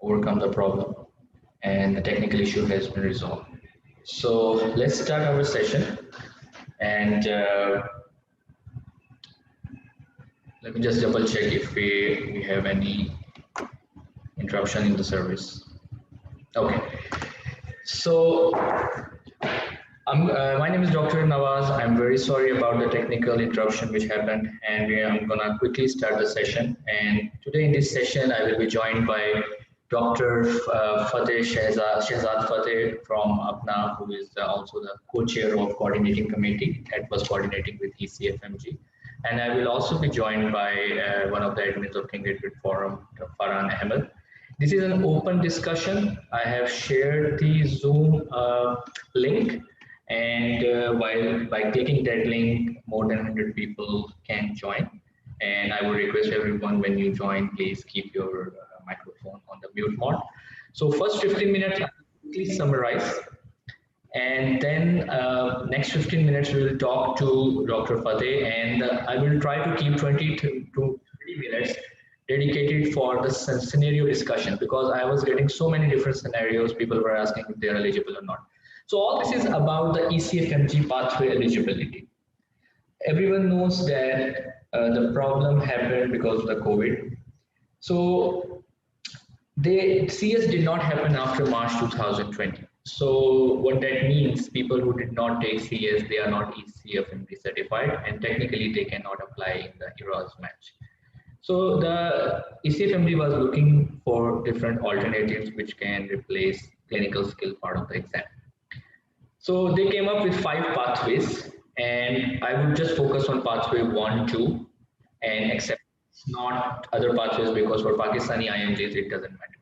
overcome the problem, and the technical issue has been resolved. So let's start our session, and let me just double check if we have any interruption in the service. Okay, so my name is Dr. Nawaz. I'm very sorry about the technical interruption which happened, and I'm gonna quickly start the session. And today in this session, I will be joined by Dr. Fateh Shahzad Fateh from APPNA, who is also the co-chair of coordinating committee that was coordinating with Ecfmg. And I will also be joined by one of the admins of King Edward Forum, Faran, Ahmad. This is an open discussion. I have shared the Zoom link, and by clicking that link, more than 100 people can join. And I would request everyone, when you join, please keep your microphone on the mute mode. So first 15 minutes, I will quickly summarize. And then next 15 minutes, we will talk to Dr. Fateh, and I will try to keep 20 to 30 minutes dedicated for the scenario discussion, because I was getting so many different scenarios. People were asking if they are eligible or not. So all this is about the Ecfmg pathway eligibility. Everyone knows that the problem happened because of the COVID. So the CS did not happen after March 2020. So what that means, people who did not take CS, they are not Ecfmg certified, and technically they cannot apply in the ERAS match. So the Ecfmg was looking for different alternatives which can replace clinical skill part of the exam. So they came up with 5 pathways, and I would just focus on pathway 1, 2, and accept not other pathways, because for Pakistani IMJs it doesn't matter.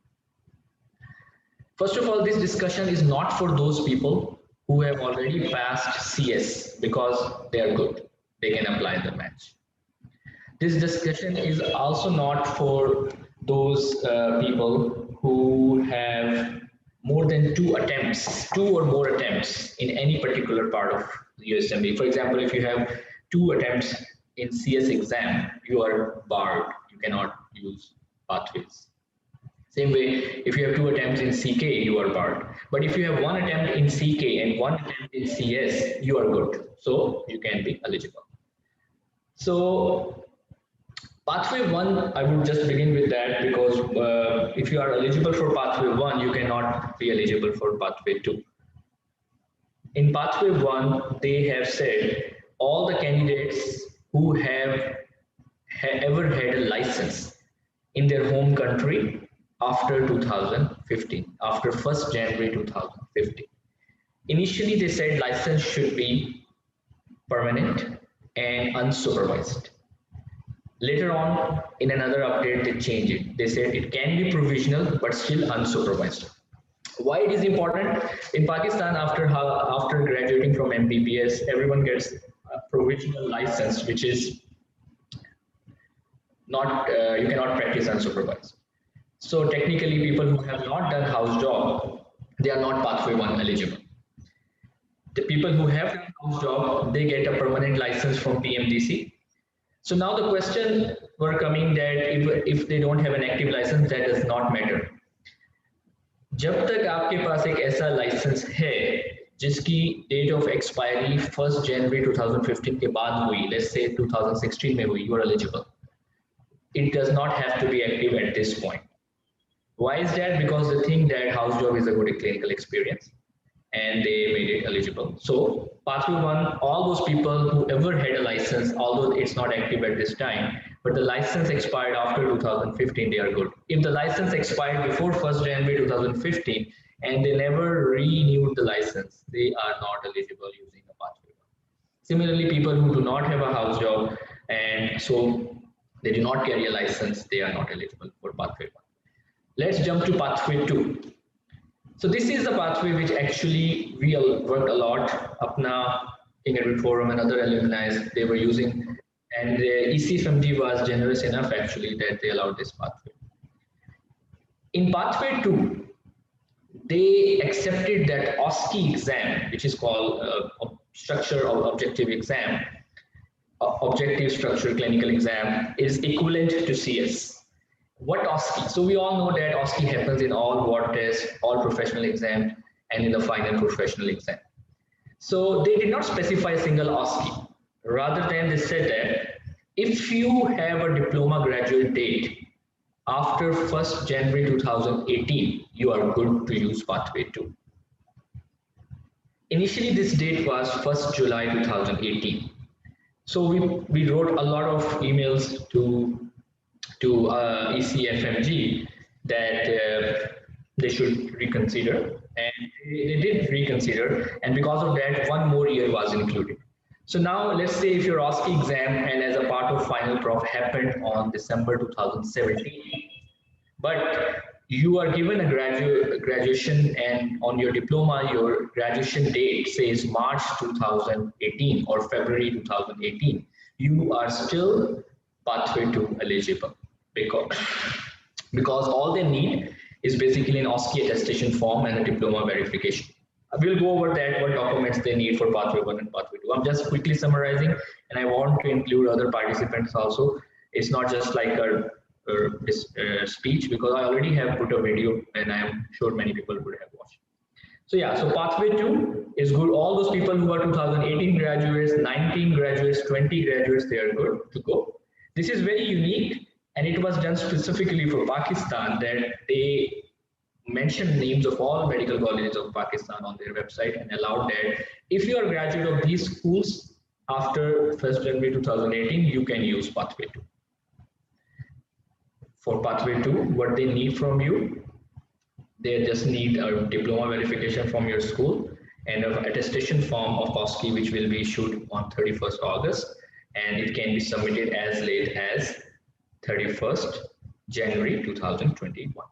First of all, this discussion is not for those people who have already passed CS, because they are good, they can apply the match. This discussion is also not for those people who have more than 2 or more attempts in any particular part of the USMLE. For example, if you have 2 attempts in CS exam, you are barred. You cannot use pathways. Same way, if you have 2 attempts in CK, you are barred. But if you have 1 attempt in CK and 1 attempt in CS, you are good. So you can be eligible. So pathway 1, I would just begin with that, because if you are eligible for pathway 1, you cannot be eligible for pathway 2. In pathway 1, they have said all the candidates who have ever had a license in their home country after 2015, after 1st January 2015. Initially, they said license should be permanent and unsupervised. Later on, in another update, they changed it. They said it can be provisional, but still unsupervised. Why it is important? In Pakistan, after graduating from MBBS, everyone gets a provisional license, which is not, you cannot practice unsupervised. So technically, people who have not done house job, they are not pathway 1 eligible. The people who have done house job, they get a permanent license from PMDC. So now the question were coming that if they don't have an active license, that does not matter. जब तक आपके पास एक ऐसा licence है जिसकी date of expiry 1st January 2015 के बाद हुई, let's say 2016 में हुई, you are eligible. It does not have to be active at this point. Why is that? Because they think that house job is a good clinical experience, and they made it eligible. So pathway 1, all those people who ever had a license, although it's not active at this time, but the license expired after 2015, they are good. If the license expired before 1st January 2015 and they never renewed the license, they are not eligible using the pathway 1. Similarly, people who do not have a house job and so they do not carry a license, they are not eligible for pathway 1. Let's jump to pathway 2. So this is the pathway which actually we worked a lot. APPNA, King Edward Forum, and other alumni, they were using, and the Ecfmg was generous enough actually that they allowed this pathway. In pathway 2, they accepted that OSCE exam, which is called structure of objective exam, objective structure clinical exam, is equivalent to CS. what OSCE? So we all know that OSCE happens in all ward tests, all professional exams, and in the final professional exam. So they did not specify a single OSCE. Rather than they said that if you have a diploma graduate date after 1st January 2018, you are good to use pathway 2. Initially, this date was 1st July 2018. So we wrote a lot of emails to Ecfmg that they should reconsider, and they did reconsider, and because of that, 1 more year was included. So now let's say if your OSCE exam and as a part of final prof happened on December 2017, but you are given a graduation, and on your diploma your graduation date says March 2018 or February 2018, you are still pathway 2 eligible, because all they need is basically an OSCE attestation form and a diploma verification. We'll go over that, what documents they need for pathway 1 and pathway 2. I'm just quickly summarizing, and I want to include other participants also. It's not just like a speech, because I already have put a video and I am sure many people would have watched. So yeah, so pathway 2 is good. All those people who are 2018 graduates, 19 graduates, 20 graduates, they are good to go. This is very unique, and it was done specifically for Pakistan, that they mentioned names of all medical colleges of Pakistan on their website and allowed that if you are a graduate of these schools after 1st January 2018, you can use pathway 2. For pathway 2, what they need from you, they just need a diploma verification from your school and an attestation form of OSCE, which will be issued on 31st August, and it can be submitted as late as 31st January 2021.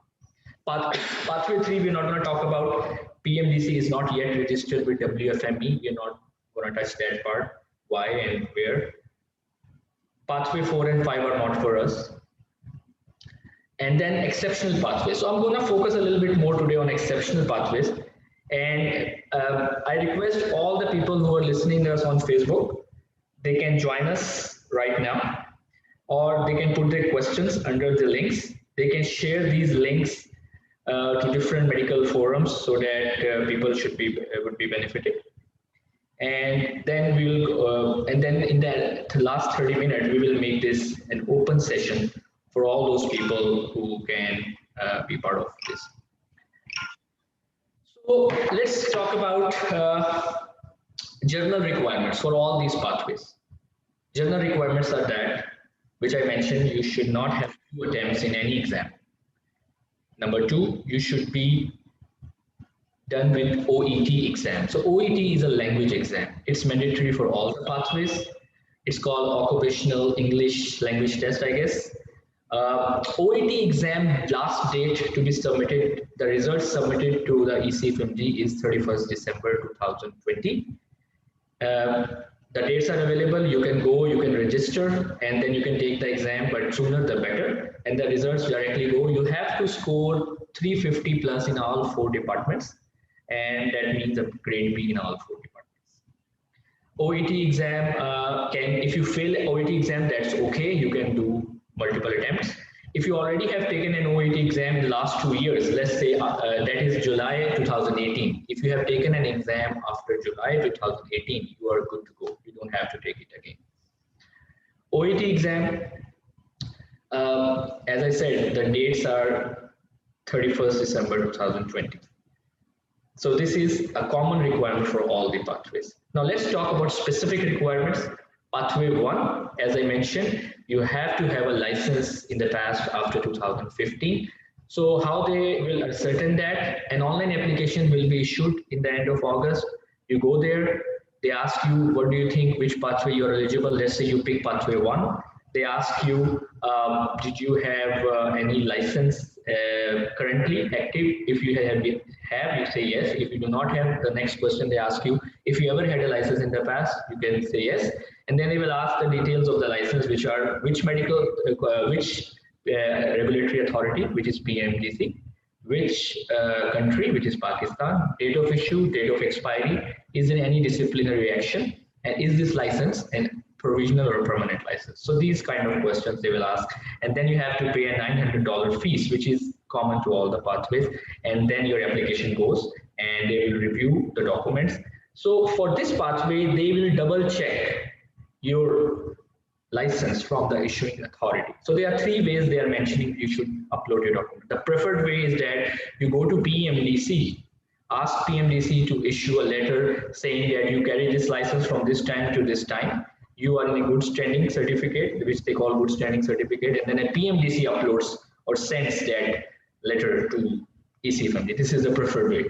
Pathway 3, we're not going to talk about. PMDC is not yet registered with WFME. We're not going to touch that part, why and where. Pathway 4 and 5 are not for us. And then exceptional pathways. So I'm going to focus a little bit more today on exceptional pathways. And I request all the people who are listening to us on Facebook, they can join us right now, or they can put their questions under the links. They can share these links to different medical forums so that people would be benefited. And then we will, and then in the last 30 minutes, we will make this an open session for all those people who can be part of this. So let's talk about journal requirements for all these pathways. Journal requirements are that, which I mentioned, you should not have 2 attempts in any exam. Number 2, you should be done with OET exam. So OET is a language exam. It's mandatory for all the pathways. It's called Occupational English Language Test, I guess. OET exam last date to be submitted, the results submitted to the Ecfmg is 31st December 2020. The dates are available. You can go, you can register, and then you can take the exam, but sooner the better. And the results directly go. You have to score 350 plus in all 4 departments, and that means a grade B in all 4 departments. OET exam, if you fail OET exam, that's okay. You can do multiple attempts. If you already have taken an OET exam in the last 2 years, let's say that is July 2018. If you have taken an exam after July 2018, you are good to go. You don't have to take it again. OET exam, as I said, the dates are 31st December 2020. So this is a common requirement for all the pathways. Now let's talk about specific requirements. Pathway 1, as I mentioned, you have to have a license in the past after 2015. So how they will ascertain that? An online application will be issued in the end of August. You go there, they ask you, what do you think, which pathway you're eligible? Let's say you pick pathway 1. They ask you, did you have any license currently active? If you have, you say yes. If you do not have, the next question they ask you, if you ever had a license in the past, you can say yes. And then they will ask the details of the license, which are which regulatory authority, which is PMDC, which country, which is Pakistan, date of issue, date of expiry, is there any disciplinary action, and is this license, and provisional or permanent license? So these kind of questions they will ask, and then you have to pay a $900 fees, which is common to all the pathways, and then your application goes and they will review the documents. So for this pathway, they will double check your license from the issuing authority. So there are three ways they are mentioning you should upload your document. The preferred way is that you go to PMDC, ask PMDC to issue a letter saying that you carry this license from this time to this time. You are in a good standing certificate, which they call good standing certificate, and then a PMDC uploads or sends that letter to Ecfmg. This is the preferred way.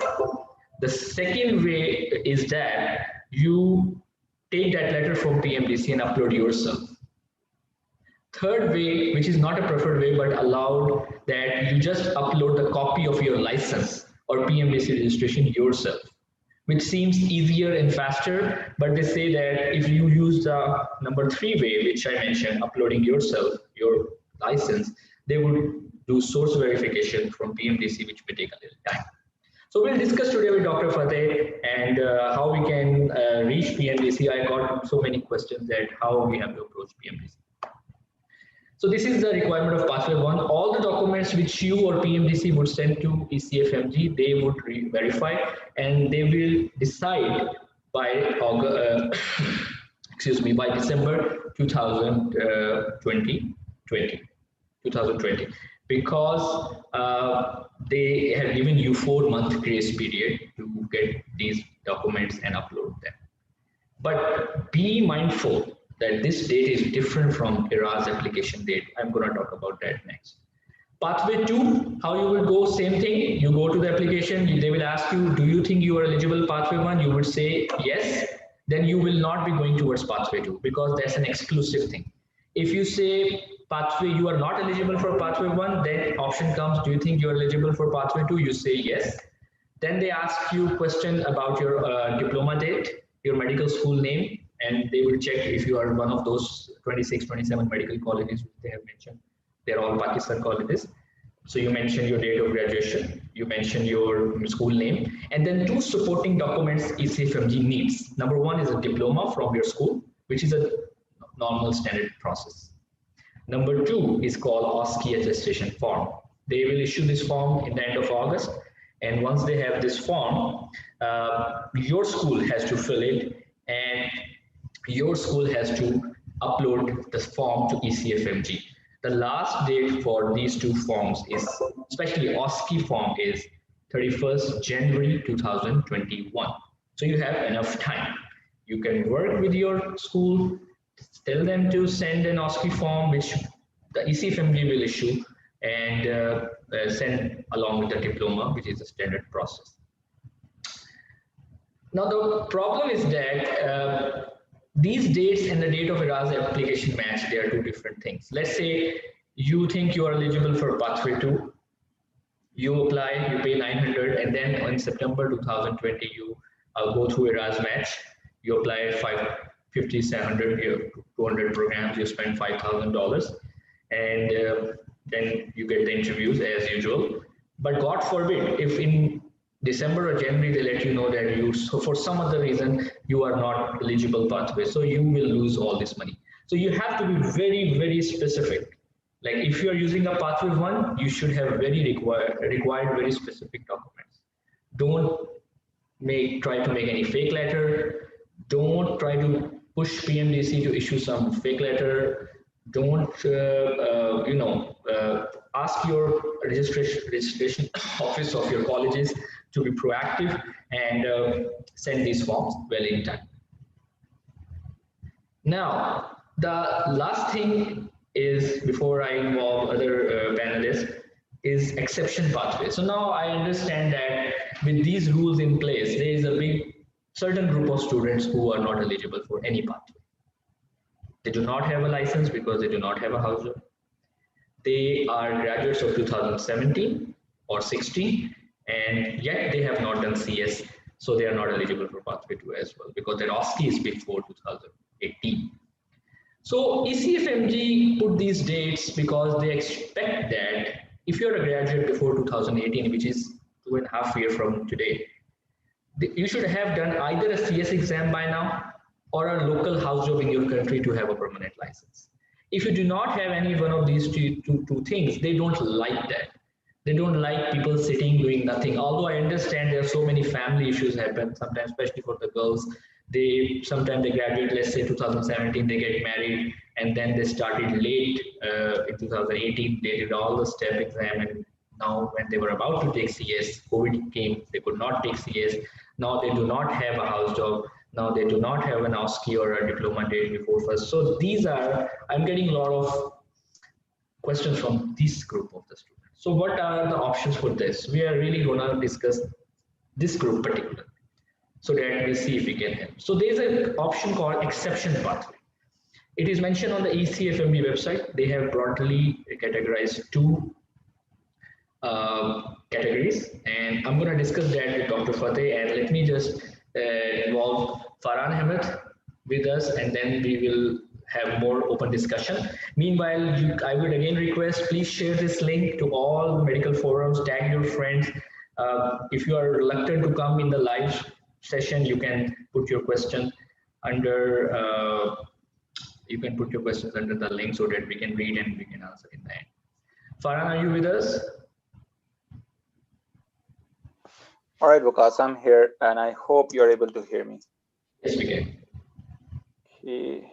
The second way is that you take that letter from PMDC and upload yourself. Third way, which is not a preferred way but allowed, that you just upload the copy of your license or PMDC registration yourself, which seems easier and faster, but they say that if you use the number 3 way, which I mentioned, uploading yourself, your license, they would do source verification from PMDC, which may take a little time. So we'll discuss today with Dr. Fateh and how we can reach PMDC. I got so many questions that how we have to approach PMDC. So this is the requirement of pathway 1. All the documents which you or PMDC would send to Ecfmg, they would verify and they will decide by by December 2020, because they have given you 4-month grace period to get these documents and upload them. But be mindful that this date is different from ERA's application date. I'm going to talk about that next. Pathway 2, how you will go, same thing. You go to the application, they will ask you, do you think you are eligible pathway 1? You would say yes, then you will not be going towards pathway 2 because that's an exclusive thing. If you say pathway, you are not eligible for pathway 1, then option comes, do you think you are eligible for pathway 2? You say yes. Then they ask you question about your diploma date, your medical school name, and they will check if you are one of those 26, 27 medical colleges which they have mentioned. They're all Pakistan colleges. So you mention your date of graduation, you mention your school name, and then 2 supporting documents Ecfmg needs. Number 1 is a diploma from your school, which is a normal standard process. Number 2 is called OSCE attestation form. They will issue this form in the end of August, and once they have this form, your school has to fill it, and your school has to upload the form to Ecfmg. The last date for these 2 forms is, especially OSCE form, is 31st January 2021. So you have enough time. You can work with your school, tell them to send an OSCE form, which the Ecfmg will issue, and send along with the diploma, which is a standard process. Now the problem is that these dates and the date of ERA's application match. They are 2 different things. Let's say you think you are eligible for pathway 2, you apply, you pay 900, and then in September 2020 you go through ERA's match, you apply 550, 700, 200 programs, you spend $5,000, and then you get the interviews as usual. But God forbid, if in December or January they let you know that you, so for some other reason, you are not eligible pathway, so you will lose all this money. So you have to be very, very specific. Like if you are using a pathway 1, you should have very required very specific documents. Don't try to make any fake letter. Don't try to push PMDC to issue some fake letter. Don't ask your registration office of your colleges to be proactive and send these forms well in time. Now, the last thing is, before I involve other panelists, is exception pathway. So now I understand that with these rules in place, there is a certain group of students who are not eligible for any pathway. They do not have a license because they do not have a house job. They are graduates of 2017 or 16, and yet they have not done CS, so they are not eligible for pathway 2 as well, because their OSCE is before 2018. So Ecfmg put these dates because they expect that if you're a graduate before 2018, which is 2.5 years from today, you should have done either a CS exam by now, or a local house job in your country to have a permanent license. If you do not have any one of these two things, they don't like that. They don't like people sitting doing nothing. Although I understand there are so many family issues happen sometimes, especially for the girls. They sometimes they graduate, let's say 2017, they get married, and then they started late in 2018. They did all the step exam, and now when they were about to take CS, COVID came. They could not take CS. Now they do not have a house job. Now they do not have an OSCE or a diploma date before first. So these are, I'm getting a lot of questions from this group of the students. So what are the options for this? We are really going to discuss this group particularly so that we see if we can help. So there's an option called exception pathway. It is mentioned on the Ecfmg website. They have broadly categorized two categories, and I'm going to discuss that with Dr. Fateh. And let me just involve Faran Ahmad with us, and then we will have more open discussion. Meanwhile, I would again request, please share this link to all the medical forums, tag your friends. If you are reluctant to come in the live session, you can put your question under the link so that we can read and we can answer in the end. Faran, are you with us? All right, Waqas, I'm here, and I hope you're able to hear me. Yes, we can. Okay.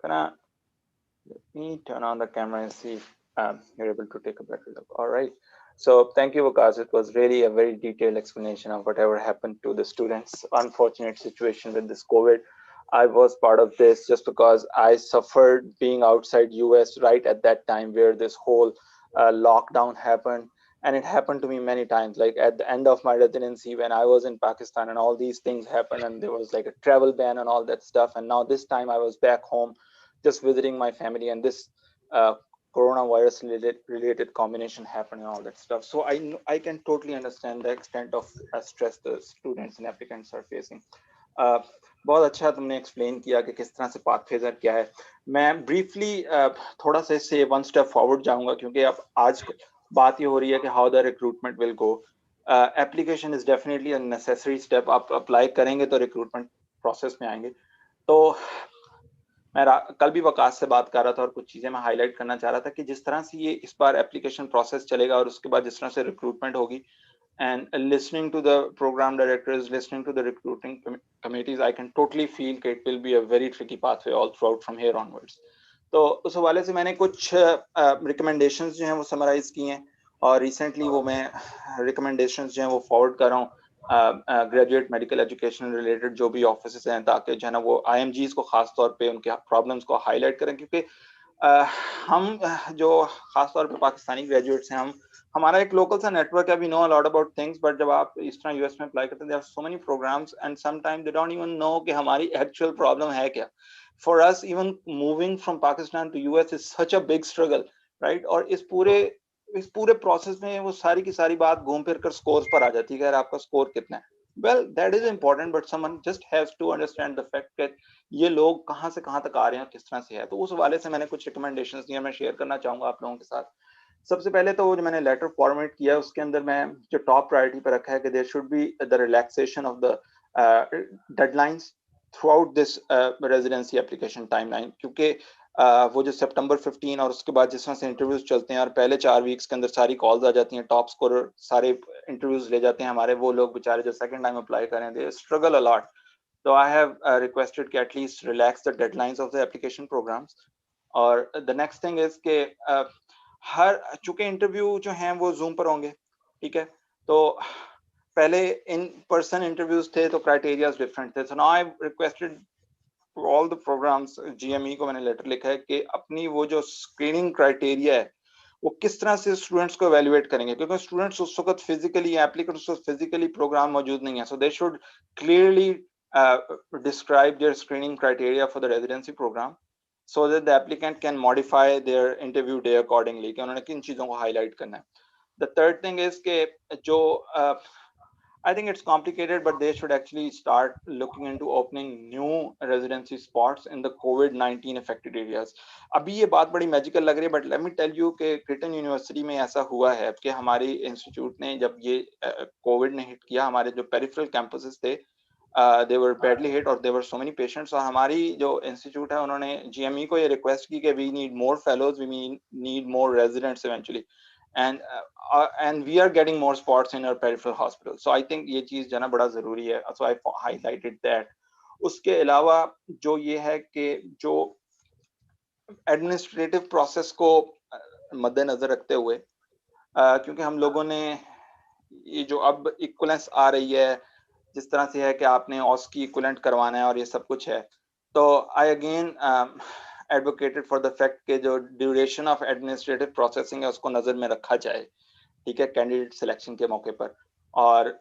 Let me turn on the camera and see if you're able to take a better look. All right. So thank you, Waqas. It was really a very detailed explanation of whatever happened to the students' unfortunate situation with this COVID. I was part of this just because I suffered being outside US right at that time where this whole lockdown happened. And it happened to me many times, like at the end of my residency when I was in Pakistan and all these things happened and there was like a travel ban and all that stuff. And now this time I was back home just visiting my family and this coronavirus related combination happened and all that stuff. So I can totally understand the extent of stress the students and applicants are facing. बहुत अच्छा तुमने explain किया कि किस तरह से path phasor क्या है. मैं ब्रीफली थोड़ा सा इससे वन स्टेप फॉरवर्ड जाऊंगा क्योंकि अब आज बात ये हो रही है कि how the recruitment will go. Application is definitely a necessary step. आप अप्लाई करेंगे तो रिक्रूटमेंट प्रोसेस में आएंगे. तो मैं कल भी वकास से बात कर रहा था और कुछ चीजें मैं हाईलाइट करना चाह रहा था कि जिस तरह से ये इस बार एप्लीकेशन प्रोसेस चलेगा और उसके बाद जिस तरह से रिक्रूटमेंट होगी and listening to the program directors, listening to the recruiting committees, I can totally feel that it will be a very tricky pathway all throughout from here onwards. तो उस हवाले से मैंने कुछ recommendations जो हैं वो summarize की हैं और recently वो मैं recommendations जो हैं वो forward कर रहा हूँ graduate medical education related जो भी offices हैं ताकि जो है ना वो IMGs को खास तौर पे उनके problems को highlight करें क्योंकि हम जो खास तौर पे पाकिस्तानी ग्रेजुएट्स हैं हमारा एक लोकल सा नेटवर्क है. We know a lot about things but जब आप इस तरह यूएस में अप्लाई करते हैं there are so many programmes and sometimes they don't even know कि हमारी एक्चुअल प्रॉब्लम है क्या. For us even moving from Pakistan to US is such a big struggle right. और इस पूरे प्रोसेस में वो सारी की सारी बात घूम फिर कर स्कोर्स पर आ जाती है कि आपका स्कोर कितना है. Well, that is important, but someone just has to understand the fact that ये लोग कहाँ से कहाँ तक आ रहे हैं किस तरह से है. तो उस हवाले से मैंने कुछ रिकमेंडेशंस दिए मैं शेयर करना चाहूंगा आप लोगों के साथ. सबसे पहले तो जो मैंने लेटर फॉर्मेट किया उसके अंदर मैं जो टॉप प्रायोरिटी पर रखा है कि there should be the relaxation of the deadlines throughout this residency application timeline. क्योंकि वो जो सितंबर 15 और उसके बाद जिस तरह से इंटरव्यूज चलते हैं और पहले 4 वीक्स के अंदर सारी कॉल्स आ जाती हैं, टॉप स्कोरर सारे इंटरव्यूज ले जाते हैं हमारे, वो लोग बेचारे जो सेकंड टाइम अप्लाई करें दे स्ट्रगल अ लॉट. तो आई हैव रिक्वेस्टेड कि at least relax the deadlines of the application programs. और द नेक्स्ट थिंग इज के हर चूंकि इंटरव्यू जो हैं वो जूम पर होंगे, ठीक है, तो पहले इन पर्सन इंटरव्यूज थे तो क्राइटेरियाज डिफरेंट थे. So now I requested all the programmes, GME को मैंने लेटर लिखा है कि अपनी वो जो स्क्रीनिंग क्राइटेरिया है वो किस तरह से स्टूडेंट्स को एवेल्युएट करेंगे क्योंकि स्टूडेंट्स उस वक्त फिजिकली एप्लीकेंट्स फिजिकली प्रोग्राम मौजूद नहीं है. So they should clearly describe their screening criteria for the residency programme so that the applicant can modify their interview day accordingly कि उन्होंने किन चीजों को highlight करना है. The third thing is कि जो I think it's complicated but they should actually start looking into opening new residency spots in the COVID-19 affected areas. अभी ये बात बड़ी मैजिकल लग रही है but let me tell you कि क्रिटन यूनिवर्सिटी में ऐसा हुआ है कि हमारी इंस्टीट्यूट ने जब ये कोविड ने हिट किया हमारे जो पेरिफेरल कैंपसेस थे they were badly hit, or there were so many patients. और हमारी जो institute है उन्होंने GME को ये request की कि we need more fellows, we need more residents eventually, and we are getting more spots in our peripheral hospitals. So I think ये चीज़ जाना बड़ा ज़रूरी है. So I highlighted that. उसके अलावा जो ये है कि जो administrative process को मद्देनजर रखते हुए, क्योंकि हम लोगों ने ये जो अब इक्वलेंस आ रही है जिस तरह से है कि आपने ऑस की इक्वलेंट करवाना है और ये सब कुछ है, तो I again advocated for the fact के जो ड्यूरेशन ऑफ एडमिनिस्ट्रेटिव प्रोसेसिंग है उसको नजर में रखा जाए, ठीक है, कैंडिडेट सिलेक्शन के मौके पर. और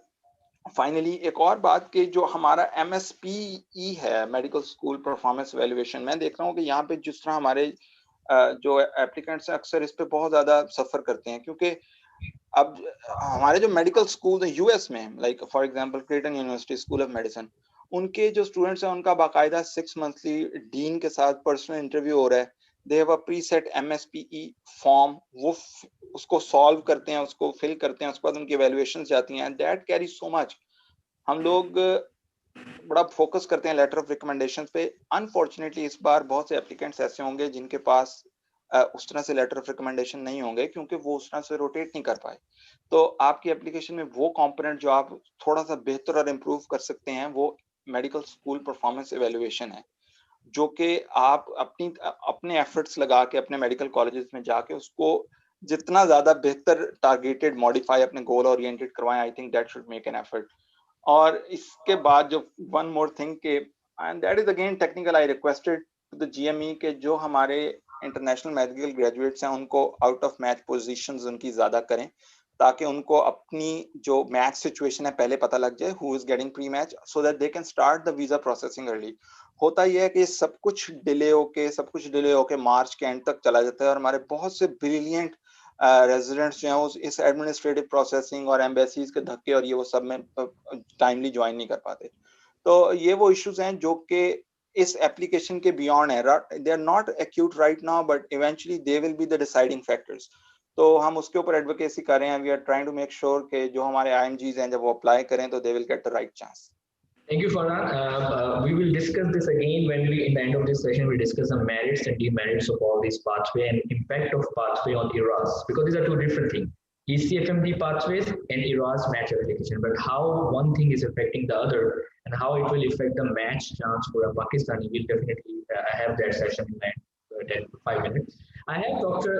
फाइनली एक और बात कि जो हमारा MSPE है, मेडिकल स्कूल परफॉर्मेंस वैल्यूएशन, मैं देख रहा हूँ कि यहाँ पे जिस तरह हमारे जो एप्लीकेंट्स हैं अक्सर इस पे बहुत ज्यादा सफर करते हैं, क्योंकि अब हमारे जो मेडिकल स्कूल हैं यूएस में, like for example क्रेटन university school of medicine, उनके जो स्टूडेंट्स हैं उनका बाकायदा 6 मंथली डीन के साथ पर्सनल इंटरव्यू हो रहा है. They have a preset MSPE form, वो उसको सॉल्व करते हैं, उसको फिल करते हैं, उसके बाद उनकी इवैल्यूएशंस जाती हैं. That carry so much. हम लोग बड़ा फोकस करते हैं लेटर ऑफ रिकमेंडेशंस पे. अनफॉर्चुनेटली इस बार बहुत से एप्लीकेंट्स ऐसे होंगे जिनके पास उस तरह से लेटर ऑफ रिकमेंडेशन नहीं होंगे, क्योंकि वो उस तरह से रोटेट नहीं कर पाए. तो आपकी एप्लीकेशन में वो कंपोनेंट जो आप थोड़ा सा बेहतर और इम्प्रूव कर सकते हैं वो मेडिकल स्कूल परफॉर्मेंस इवैल्यूएशन है, जो कि आप अपने एफर्ट्स लगा के अपने मेडिकल कॉलेजेस में जाके उसको जितना ज्यादा बेहतर टारगेटेड मॉडिफाई अपने गोल ओरिएंटेड करवाएं. I think that should make an effort. और इसके बाद जो वन मोर थिंग के, and that is again technical, I requested to the GME के जो हमारे इंटरनेशनल मेडिकल ग्रेजुएट्स हैं उनको आउट ऑफ मैच पोजीशंस उनकी ज्यादा करें, ताकि उनको अपनी जो मैच सिचुएशन है पहले पता लग जाए, who is getting pre match, so that they can start the visa processing early. होता यह है कि सब कुछ डिले होके मार्च के एंड तक चला जाता है, और हमारे बहुत से ब्रिलियंट रेजिडेंट्स जो हैं उस इस एडमिनिस्ट्रेटिव प्रोसेसिंग और एम्बेसीज के धक्के और ये वो सब में टाइमली ज्वाइन नहीं कर पाते. तो ये वो इश्यूज हैं जो कि इस एप्लीकेशन के बियॉन्ड है. They are not acute right now, but eventually they will be the deciding factors. तो हम उसके ऊपर एडवोकेसी कर रहे हैं. We are trying to make sure कि जो हमारे IMGs हैं जब वो अप्लाई करें तो they will get the right chance. Thank you, Faran. We will discuss this again when we, in the end of this session, we discuss the merits and demerits of all these pathway and impact of pathway on ERAS, because these are two different things. ECFMD pathways and ERAS match application, but how one thing is affecting the other and how it will affect the match chance for a Pakistani, we'll definitely have that session in 10 to 5 minutes. I have Dr.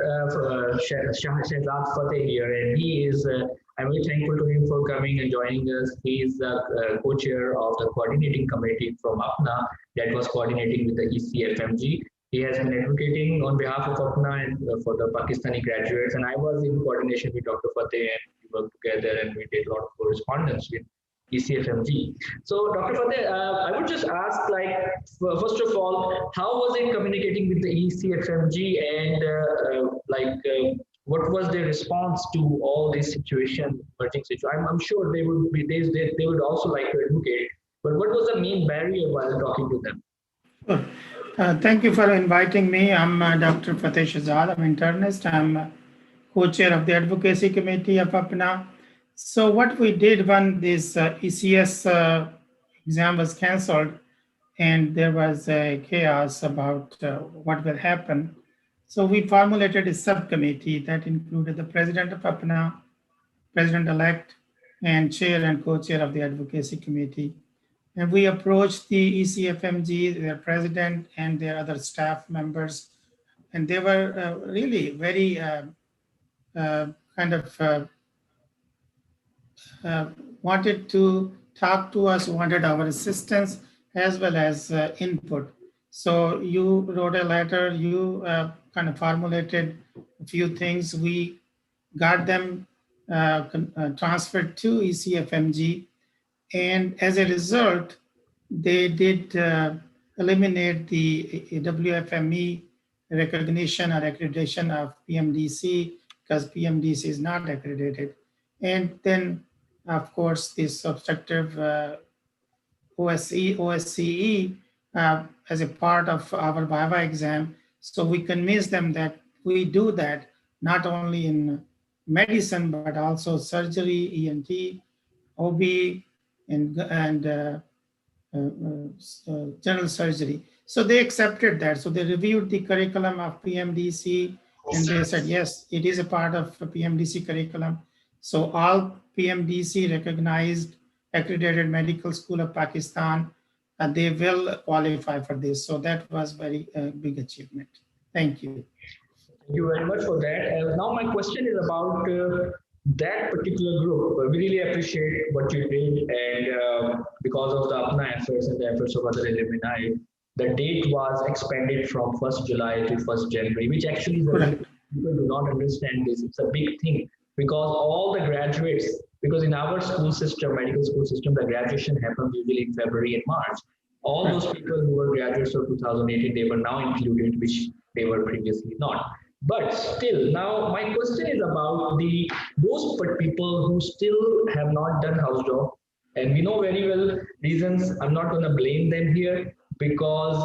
Shahzad Fateh here, and he is I'm very thankful to him for coming and joining us. He is the co-chair of the coordinating committee from APPNA that was coordinating with the Ecfmg. He has been advocating on behalf of APPNA and for the Pakistani graduates, and I was in coordination with Dr. Fateh, and we worked together and we did a lot of correspondence with Ecfmg. So, Dr. Fateh, I would just ask, like, first of all, how was it communicating with the Ecfmg, and what was their response to all this situation, emerging situation? I'm sure they would be they would also like to advocate, but what was the main barrier while talking to them? Thank you for inviting me. I'm Dr. Fateh Shahzad. I'm internist. I'm co-chair of the Advocacy Committee of APPNA. So what we did when this ECS exam was cancelled and there was chaos about what will happen, so we formulated a subcommittee that included the president of APPNA, president-elect, and chair and co-chair of the Advocacy Committee. And we approached the Ecfmg, their president, and their other staff members, and they were really very wanted to talk to us, wanted our assistance as well as input. So you wrote a letter, you kind of formulated a few things. We got them transferred to Ecfmg, and as a result, they did eliminate the WFME recognition or accreditation of PMDC, because PMDC is not accredited. And then, of course, this substantive OSCE as a part of our Viva exam. So we convinced them that we do that not only in medicine, but also surgery, ENT, OB, and general surgery. So they accepted that. So they reviewed the curriculum of PMDC and they said, yes, it is a part of PMDC curriculum. So all PMDC recognized accredited medical school of Pakistan, they will qualify for this. So that was very big achievement. Thank you. Thank you very much for that. Now my question is about that particular group. We really appreciate what you did, and because of the APPNA efforts and the efforts of other alumni, the date was expanded from 1st July to 1st January, which actually is a big, people do not understand this. It's a big thing because all the graduates, because in our school system, medical school system, the graduation happens usually in February and March. All those people who were graduates of 2018, they were now included, which they were previously not. But still, now my question is about those people who still have not done house job, and we know very well reasons. I'm not going to blame them here because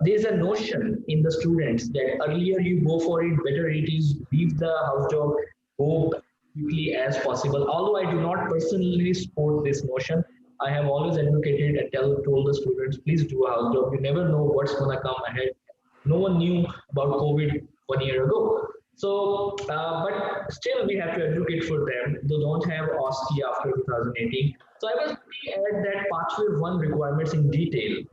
there's a notion in the students that earlier you go for it, better it is leave the house job, go quickly as possible. Although I do not personally support this notion, I have always advocated and told the students, please do a house job. You never know what's going to come ahead. No one knew about COVID 1 year ago. So, but still we have to advocate for them. They don't have OSCE after 2018. So I was looking at that pathway 1 requirements in detail.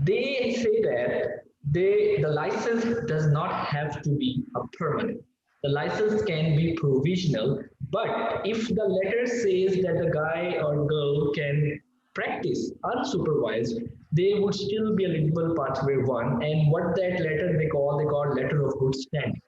They say that the license does not have to be a permanent. The license can be provisional, but if the letter says that the guy or girl can practice unsupervised, they would still be eligible pathway 1. And what that letter they call letter of good standing.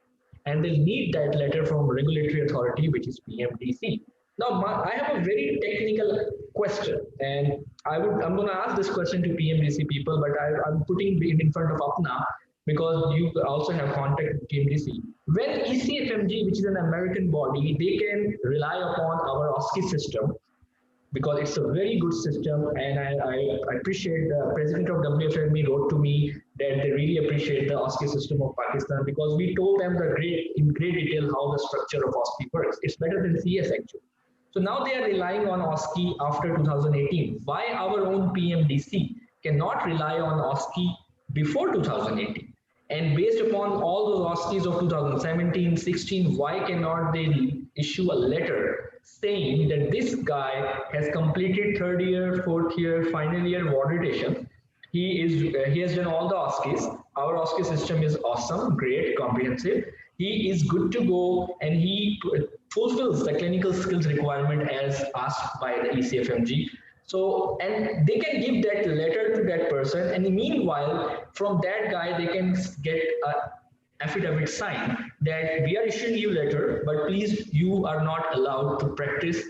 And they'll need that letter from regulatory authority, which is PMDC. Now, I have a very technical question, and I'm going to ask this question to PMDC people, but I'm putting it in front of APPNA because you also have contact with PMDC. When Ecfmg, which is an American body, they can rely upon our OSCE system because it's a very good system, and I appreciate the president of WFME wrote to me that they really appreciate the OSCE system of Pakistan because we told them in great detail how the structure of OSCE works. It's better than CS actually. So now they are relying on OSCE after 2018. Why our own PMDC cannot rely on OSCE before 2018? And based upon all those OSCEs of 2017, 16, why cannot they issue a letter saying that this guy has completed 3rd year, 4th year, final year validation. He has done all the OSCEs. Our OSCE system is awesome, great, comprehensive. He is good to go, and he fulfills the clinical skills requirement as asked by the Ecfmg. So, and they can give that letter to that person, and meanwhile, from that guy, they can get a affidavit signed that we are issuing you letter, but please, you are not allowed to practice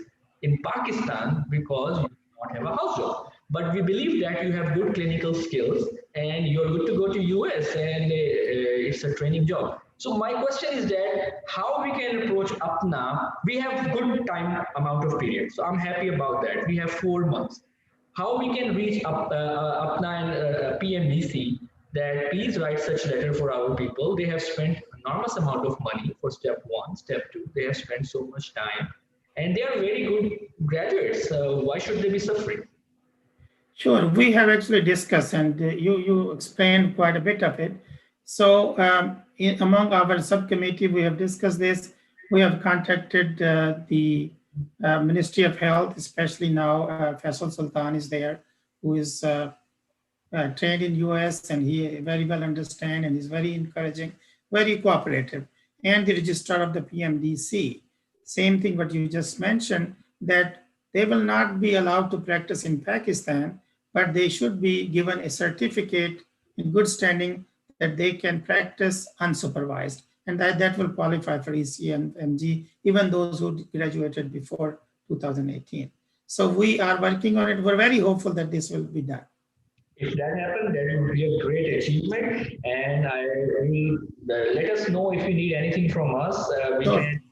in Pakistan because you do not have a house job. But we believe that you have good clinical skills and you're good to go to US and it's a training job. So my question is that how we can approach APPNA? We have good time amount of period. So I'm happy about that. We have 4 months. How we can reach APPNA and PMDC that please write such letter for our people. They have spent enormous amount of money for step 1, step 2. They have spent so much time and they are very good graduates. So why should they be suffering? Sure, we have actually discussed and you explained quite a bit of it. So among our subcommittee, we have discussed this. We have contacted the Ministry of Health, especially now Faisal Sultan is there, who is trained in US and he very well understands and is very encouraging, very cooperative. And the registrar of the PMDC, same thing what you just mentioned, that they will not be allowed to practice in Pakistan, but they should be given a certificate in good standing that they can practice unsupervised. And that will qualify for Ecfmg, even those who graduated before 2018. So we are working on it. We're very hopeful that this will be done. If that happens, that would be a great achievement. And I will let us know if you need anything from us. We can,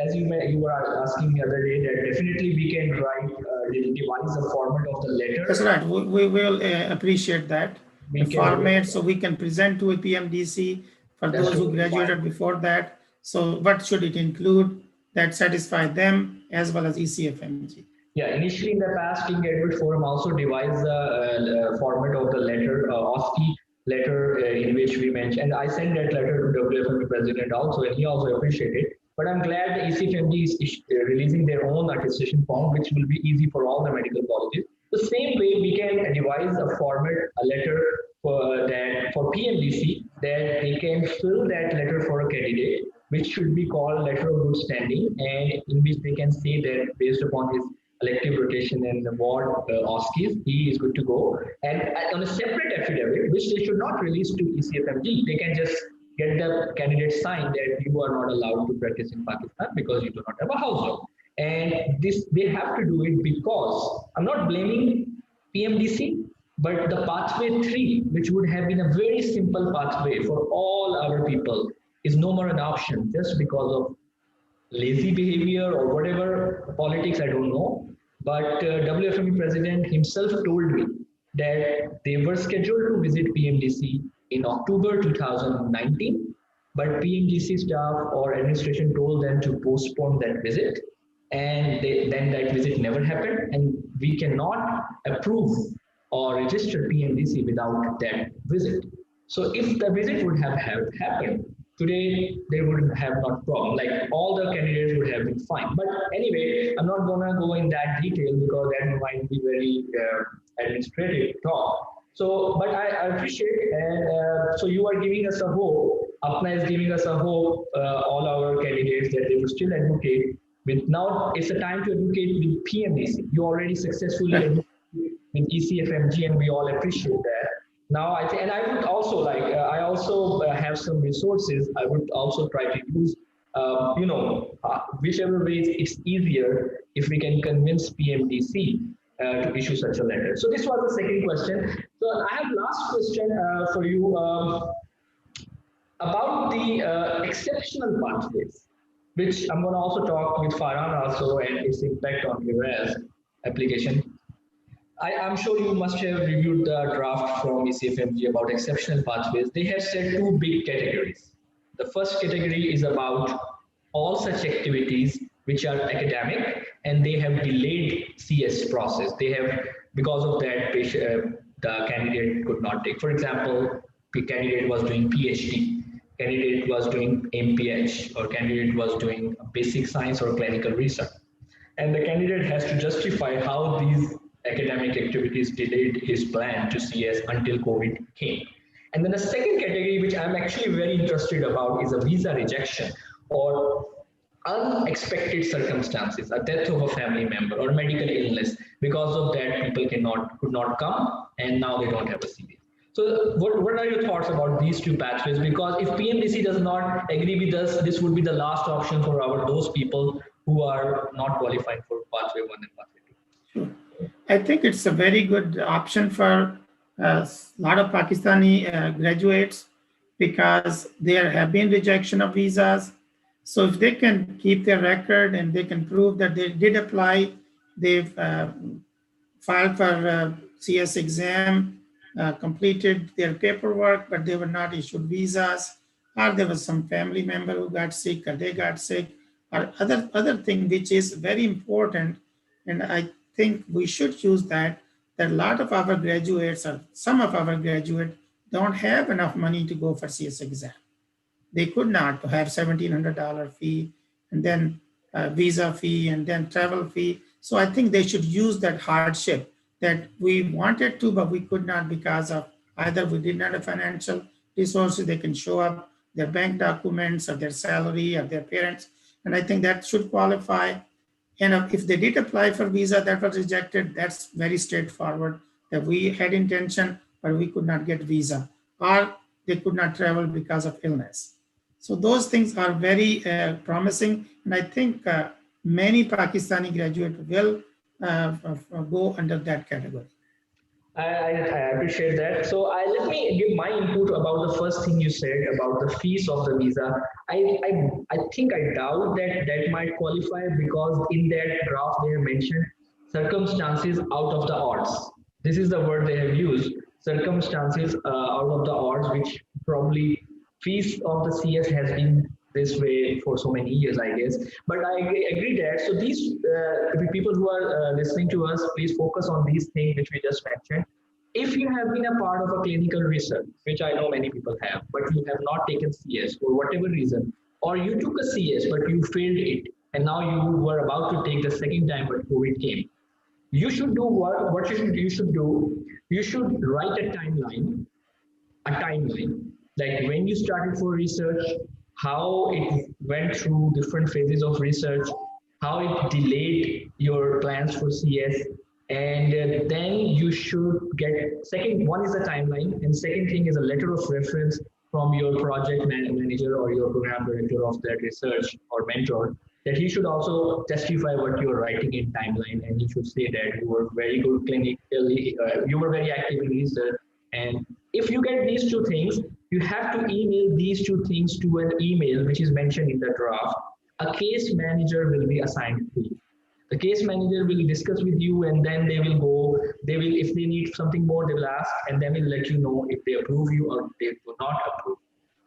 as you were asking the other day, that definitely we can devise a format of the letter. That's right. We will appreciate that. The format so we can present to a PMDC for those who graduated before that. So what should it include that satisfy them as well as Ecfmg? Yeah, initially in the past, King Edward Forum also devised the format of the letter, OSCE letter, in which we mentioned, and I sent that letter to WFMD president also, and he also appreciated. But I'm glad the ECFMG is releasing their own attestation form, which will be easy for all the medical colleges. The same way we can devise a format, a letter for PMDC, that they can fill that letter for a candidate, which should be called letter of good standing, and in which they can say that based upon his elective rotation and the ward OSCEs, he is good to go. And on a separate affidavit, which they should not release to ECFMG, they can just get the candidate signed that you are not allowed to practice in Pakistan because you do not have a house job. And this, they have to do it because, I'm not blaming PMDC, but the pathway 3, which would have been a very simple pathway for all our people, is no more an option just because of lazy behavior or whatever politics, I don't know. But WFME president himself told me that they were scheduled to visit PMDC in October 2019, but PMDC staff or administration told them to postpone that visit, and then that visit never happened, and we cannot approve or register PMDC without that visit. So if the visit would have happened, today they would have not problem, like all the candidates would have been fine. But anyway, I'm not gonna go in that detail because that might be very administrative talk. So, but I appreciate, and so you are giving us a hope. APPNA is giving us a hope, all our candidates, that they will still advocate. With now, it's a time to advocate with PMDC. You already successfully advocated with ECFMG, and we all appreciate that. Now, I think, and I would also like, I also have some resources. I would also try to use, whichever way it's easier, if we can convince PMDC to issue such a letter. So this was the second question. So I have last question for you about the exceptional pathways, which I'm going to also talk with Faran also, and its impact on URAS application. I'm sure you must have reviewed the draft from ECFMG about exceptional pathways. They have set 2 big categories. The first category is about all such activities which are academic and they have delayed CS process. They have, because of that, the candidate could not take. For example, the candidate was doing PhD, candidate was doing MPH, or candidate was doing basic science or clinical research. And the candidate has to justify how these academic activities delayed his plan to CS until COVID came. And then the second category, which I'm actually very interested about, is a visa rejection or unexpected circumstances, a death of a family member or medical illness. Because of that, people could not come, and now they don't have a CS. So what are your thoughts about these 2 pathways? Because if PMDC does not agree with us, this would be the last option for those people who are not qualifying for pathway 1 and pathway 2. Sure. I think it's a very good option for a lot of Pakistani graduates, because there have been rejection of visas. So if they can keep their record and they can prove that they did apply, they've filed for CS exam, completed their paperwork, but they were not issued visas, or there was some family member who got sick, or they got sick, or other thing which is very important. And I think we should use that a lot of our graduates, or some of our graduates, don't have enough money to go for CS exam. They could not have $1,700 fee, and then visa fee, and then travel fee. So I think they should use that hardship that we wanted to, but we could not because of either we did not have financial resources. They can show up their bank documents or their salary or their parents. And I think that should qualify. And if they did apply for visa that was rejected, that's very straightforward, that we had intention, but we could not get visa, or they could not travel because of illness. So those things are very promising. And I think many Pakistani graduates will go under that category. I appreciate that. So let me give my input about the first thing you said about the fees of the visa. I think I doubt that might qualify, because in that draft they have mentioned circumstances out of the odds. This is the word they have used, circumstances out of the odds, which probably fees of the CS has been this way for so many years, I guess. But I agree that, so these people who are listening to us, please focus on these things which we just mentioned. If you have been a part of a clinical research, which I know many people have, but you have not taken CS for whatever reason, or you took a CS but you failed it, and now you were about to take the second time but COVID came, you should do what you should do. You should write a timeline, like when you started for research, how it went through different phases of research, how it delayed your plans for CS, and then you should get, second one is a timeline, and second thing is a letter of reference from your project manager or your program director of that research or mentor, that he should also testify what you are writing in timeline, and he should say that you were very good clinically, you were very active in research. And if you get these two things, you have to email these two things to an email which is mentioned in the draft. A case manager will be assigned to you. The case manager will discuss with you, and then they will go, if they need something more, they will ask, and then will let you know if they approve you or they do not approve.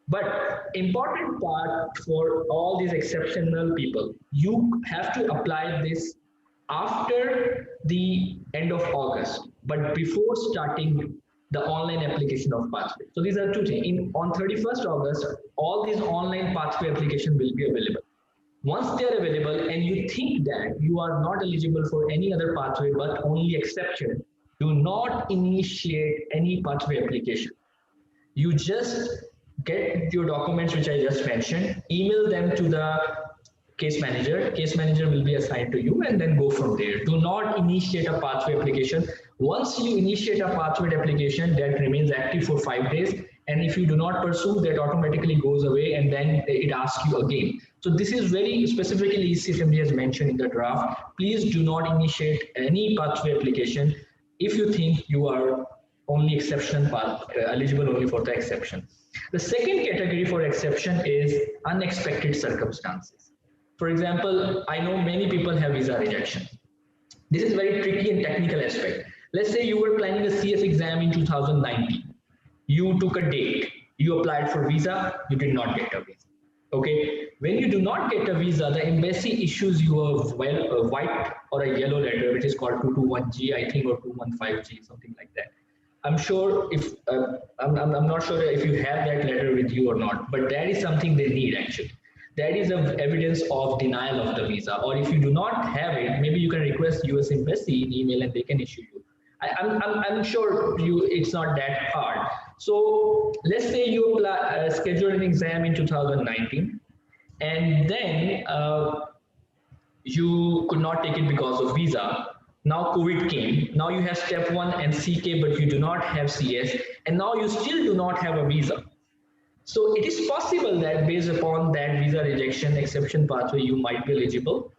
But important part for all these exceptional people, you have to apply this after the end of August, but before starting the online application of pathway. So these are two things. On 31st August, all these online pathway application will be available. Once they are available and you think that you are not eligible for any other pathway but only exception, do not initiate any pathway application. You just get your documents which I just mentioned, email them to the case manager will be assigned to you, and then go from there. Do not initiate a pathway application. Once you initiate a pathway application, that remains active for 5 days, and if you do not pursue, that automatically goes away, and then it asks you again. So this is very specifically Ecfmg has mentioned in the draft. Please do not initiate any pathway application if you think you are only exception path, eligible only for the exception. The second category for exception is unexpected circumstances. For example, I know many people have visa rejection. This is very tricky and technical aspect. Let's say you were planning a CS exam in 2019. You took a date, you applied for visa, you did not get a visa. Okay, when you do not get a visa, the embassy issues you a white or a yellow letter, which is called 221G, I think, or 215G, something like that. I'm sure if I'm not sure if you have that letter with you or not, but that is something they need actually. That is evidence of denial of the visa. Or if you do not have it, maybe you can request US Embassy in email and they can issue you. I'm sure it's not that hard. So let's say you schedule an exam in 2019, and then you could not take it because of visa. Now COVID came. Now you have step 1 and CK, but you do not have CS, and now you still do not have a visa. So it is possible that based upon that visa rejection exception pathway, you might be eligible.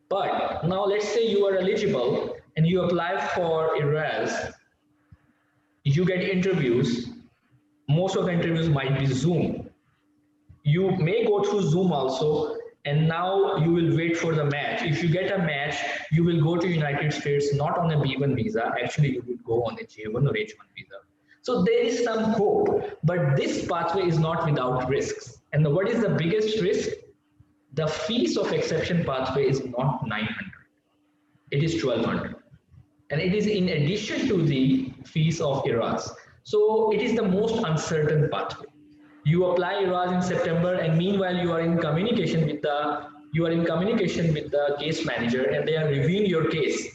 But now let's say you are eligible and you apply for ERAS, you get interviews. Most of the interviews might be Zoom. You may go through Zoom also, and now you will wait for the match. If you get a match, you will go to United States not on a B1 visa. Actually, you will go on a J1 or H1 visa. So there is some hope, but this pathway is not without risks. And what is the biggest risk? The fees of exception pathway is not 900. It is 1200. And it is in addition to the fees of ERAS. So it is the most uncertain pathway. You apply ERAS in September, and meanwhile you are in communication with the case manager, and they are reviewing your case.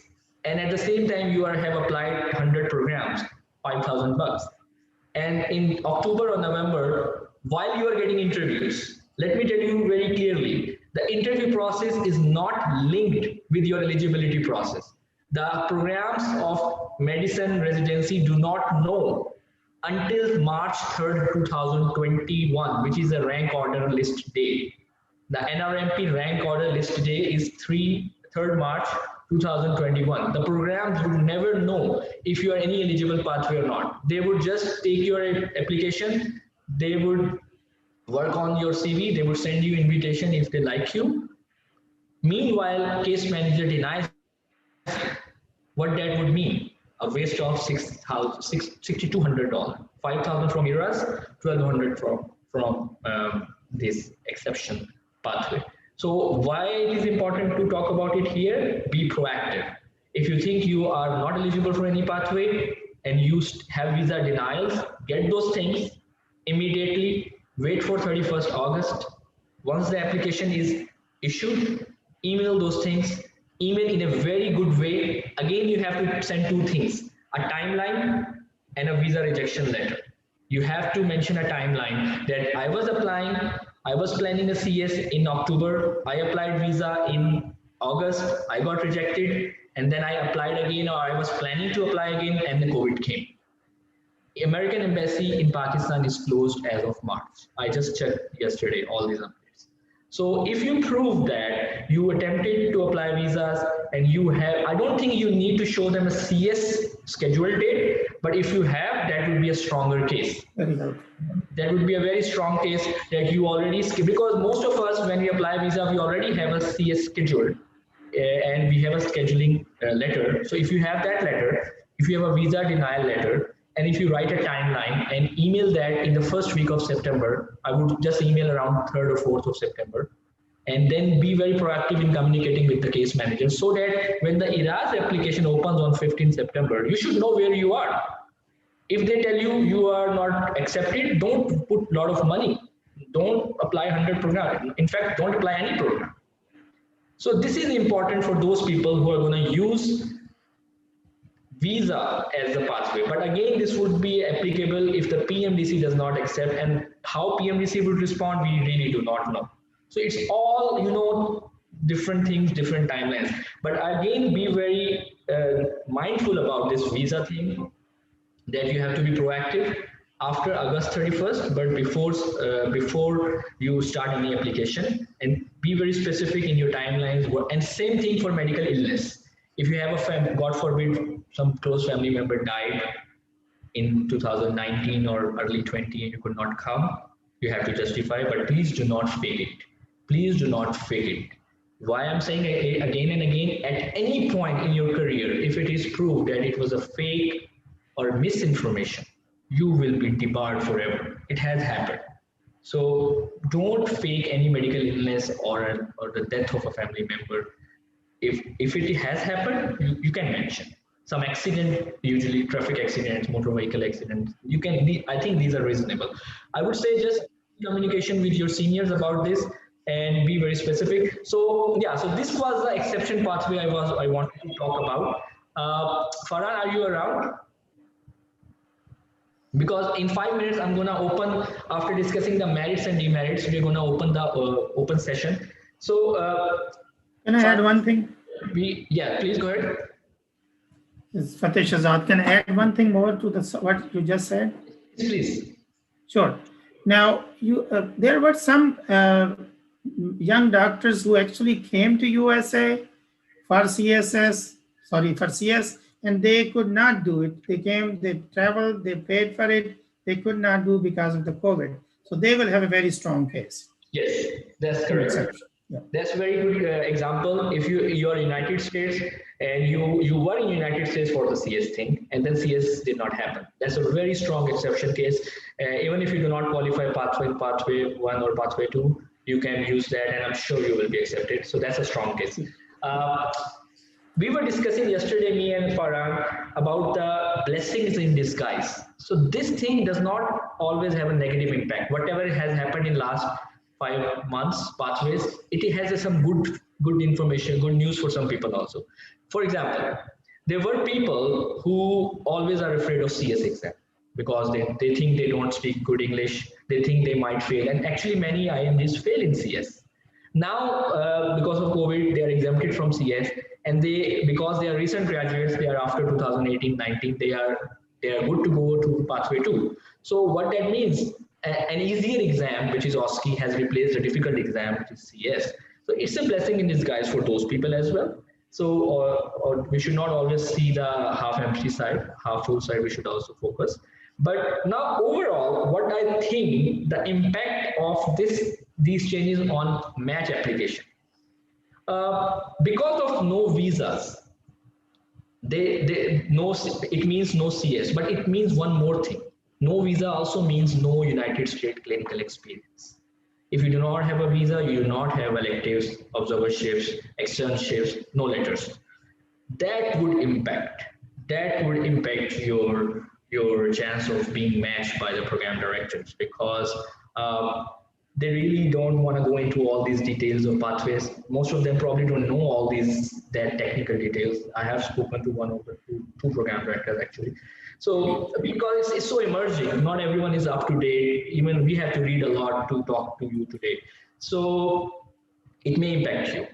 And at the same time, you have applied 100 programs, $5,000. And in October or November, while you are getting interviews, let me tell you very clearly, the interview process is not linked with your eligibility process. The programs of medicine residency do not know until March 3rd, 2021, which is the rank order list day. The NRMP rank order list day is 3rd March 2021. The programs would never know if you are any eligible pathway or not. They would just take your application, they would work on your CV, they would send you invitation if they like you. Meanwhile, case manager denies what that would mean. A waste of $6,200, $5,000 from ERAS, $1,200 from this exception pathway. So why it is important to talk about it here? Be proactive. If you think you are not eligible for any pathway and you have visa denials, get those things immediately. Wait for 31st August. Once the application is issued, email those things. Email in a very good way. Again, you have to send two things, a timeline and a visa rejection letter. You have to mention a timeline that I was applying, I was planning a CS in October, I applied visa in August, I got rejected, and then I applied again, or I was planning to apply again, and the COVID came. American embassy in Pakistan is closed as of March. I just checked yesterday all these updates. So if you prove that you attempted to apply visas and you have, I don't think you need to show them a CS scheduled date, but if you have, that would be a stronger case. That would be a very strong case that you already, because most of us, when we apply visa, we already have a CS scheduled and we have a scheduling letter. So if you have that letter, if you have a visa denial letter, and if you write a timeline and email that in the first week of September, I would just email around 3rd or 4th of September, and then be very proactive in communicating with the case manager so that when the IRAS application opens on 15th September, you should know where you are. If they tell you you are not accepted, don't put a lot of money. Don't apply 100 program. In fact, don't apply any program. So this is important for those people who are going to use visa as the pathway. But again, this would be applicable if the PMDC does not accept, and how PMDC would respond, we really do not know. So it's all, different things, different timelines. But again, be very mindful about this visa thing, that you have to be proactive after August 31st, but before you start any application, and be very specific in your timelines. And same thing for medical illness. If you have a God forbid, some close family member died in 2019 or early 20 and you could not come, you have to justify, but please do not fake it. Please do not fake it. Why I'm saying again and again, at any point in your career, if it is proved that it was a fake or misinformation, you will be debarred forever. It has happened. So don't fake any medical illness or the death of a family member. If it has happened, you can mention some accident, usually traffic accidents, motor vehicle accidents. You can. I think these are reasonable. I would say just communication with your seniors about this and be very specific. So yeah, so this was the exception pathway I wanted to talk about. Faran, are you around? Because in 5 minutes I'm gonna open, after discussing the merits and demerits, we're gonna open the open session. So. Can I add one thing? Yeah, please go ahead. Fateh Shahzad, can I add one thing more to what you just said? Please. Sure. Now, there were some young doctors who actually came to USA for CS, and they could not do it. They came, they traveled, they paid for it. They could not do because of the COVID. So they will have a very strong case. Yes, that's correct. Yeah. That's a very good example. If you are in United States and you were in United States for the CS thing, and then CS did not happen, that's a very strong exception case. Even if you do not qualify pathway 1 or pathway 2, you can use that, and I'm sure you will be accepted. So that's a strong case. We were discussing yesterday, me and Faran, about the blessings in disguise. So this thing does not always have a negative impact. Whatever has happened in last 5 months, pathways, it has some good information, good news for some people also. For example, there were people who always are afraid of CS exam because they think they don't speak good English, they think they might fail, and actually many IMGs fail in CS. Now, because of COVID, they are exempted from CS, and because they are recent graduates, they are after 2018-19, they are good to go to pathway 2. So what that means, an easier exam, which is OSCE, has replaced a difficult exam, which is CS. So it's a blessing in disguise for those people as well. So or we should not always see the half empty side, half full side, we should also focus. But now overall, what I think the impact of these changes on match application, because of no visas, it means no CS, but it means one more thing. No visa also means no United States clinical experience. If you do not have a visa, you do not have electives, observerships, externships, no letters. That would impact your chance of being matched by the program directors, because they really don't want to go into all these details of pathways. Most of them probably don't know all these that technical details. I have spoken to one of the two program directors actually. So because it's so emerging, not everyone is up to date. Even we have to read a lot to talk to you today. So it may impact you.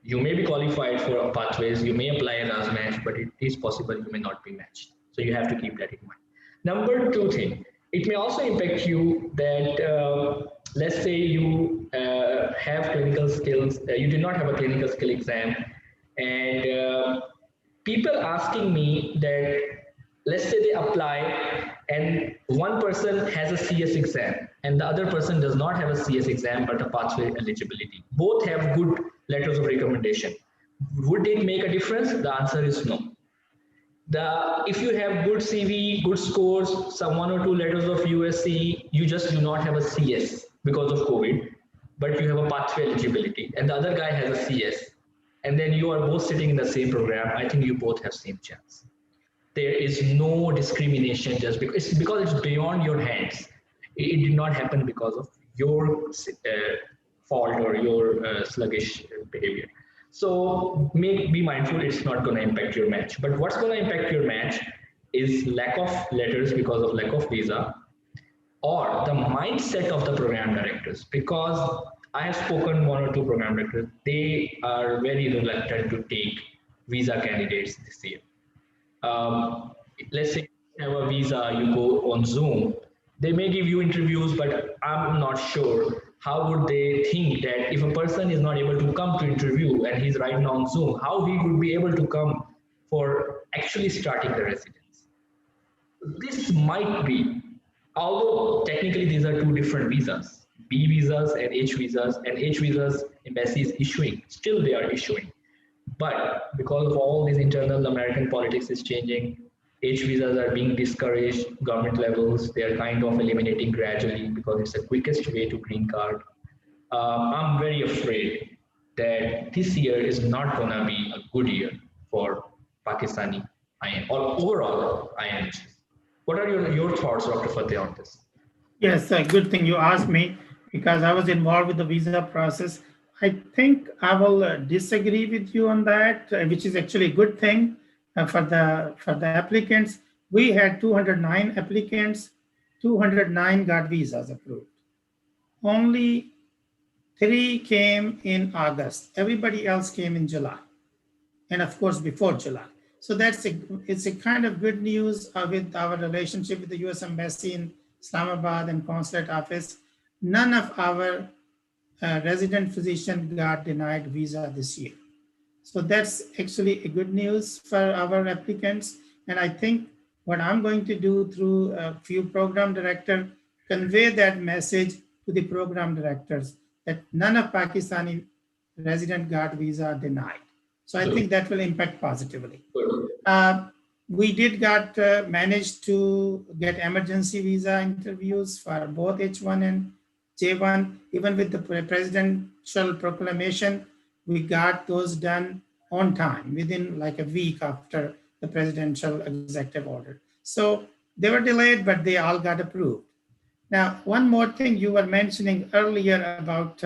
You may be qualified for pathways, you may apply as match, but it is possible you may not be matched. So you have to keep that in mind. Number two thing, it may also impact you that let's say you have clinical skills, you did not have a clinical skill exam, and people asking me that let's say they apply and one person has a CS exam and the other person does not have a CS exam but a pathway eligibility. Both have good letters of recommendation. Would it make a difference? The answer is no. If you have good CV, good scores, some 1 or 2 letters of USC, you just do not have a CS because of COVID, but you have a pathway eligibility and the other guy has a CS, and then you are both sitting in the same program, I think you both have same chance. There is no discrimination just because it's beyond your hands. It did not happen because of your fault or your sluggish behavior. So be mindful, it's not going to impact your match. But what's going to impact your match is lack of letters because of lack of visa, or the mindset of the program directors. Because I have spoken 1 or 2 program directors, they are very reluctant to take visa candidates this year. Let's say you have a visa, you go on Zoom, they may give you interviews, but I'm not sure how would they think that if a person is not able to come to interview and he's right now on Zoom, how he would be able to come for actually starting the residence. This might be, although technically these are 2 different visas, B visas and H visas, and H visas embassy is issuing, still they are issuing. But because of all these internal American politics is changing, H visas are being discouraged, government levels, they are kind of eliminating gradually because it's the quickest way to green card. I'm very afraid that this year is not going to be a good year for Pakistani IM or overall IMs. What are your thoughts, Dr. Fateh, on this? Yes, good thing you asked me because I was involved with the visa process. I think I will disagree with you on that, which is actually a good thing for the applicants. We had 209 applicants, 209 got visas approved. Only 3 came in August. Everybody else came in July, and of course before July. So it's a kind of good news with our relationship with the U.S. Embassy in Islamabad and Consulate Office. None of our resident physician got denied visa this year. So that's actually a good news for our applicants. And I think what I'm going to do through a few program directors, convey that message to the program directors that none of Pakistani resident got visa denied. So I think that will impact positively. We did manage to get emergency visa interviews for both H1 and J1. Even with the presidential proclamation, we got those done on time, within like a week after the presidential executive order. So they were delayed, but they all got approved. Now, one more thing you were mentioning earlier about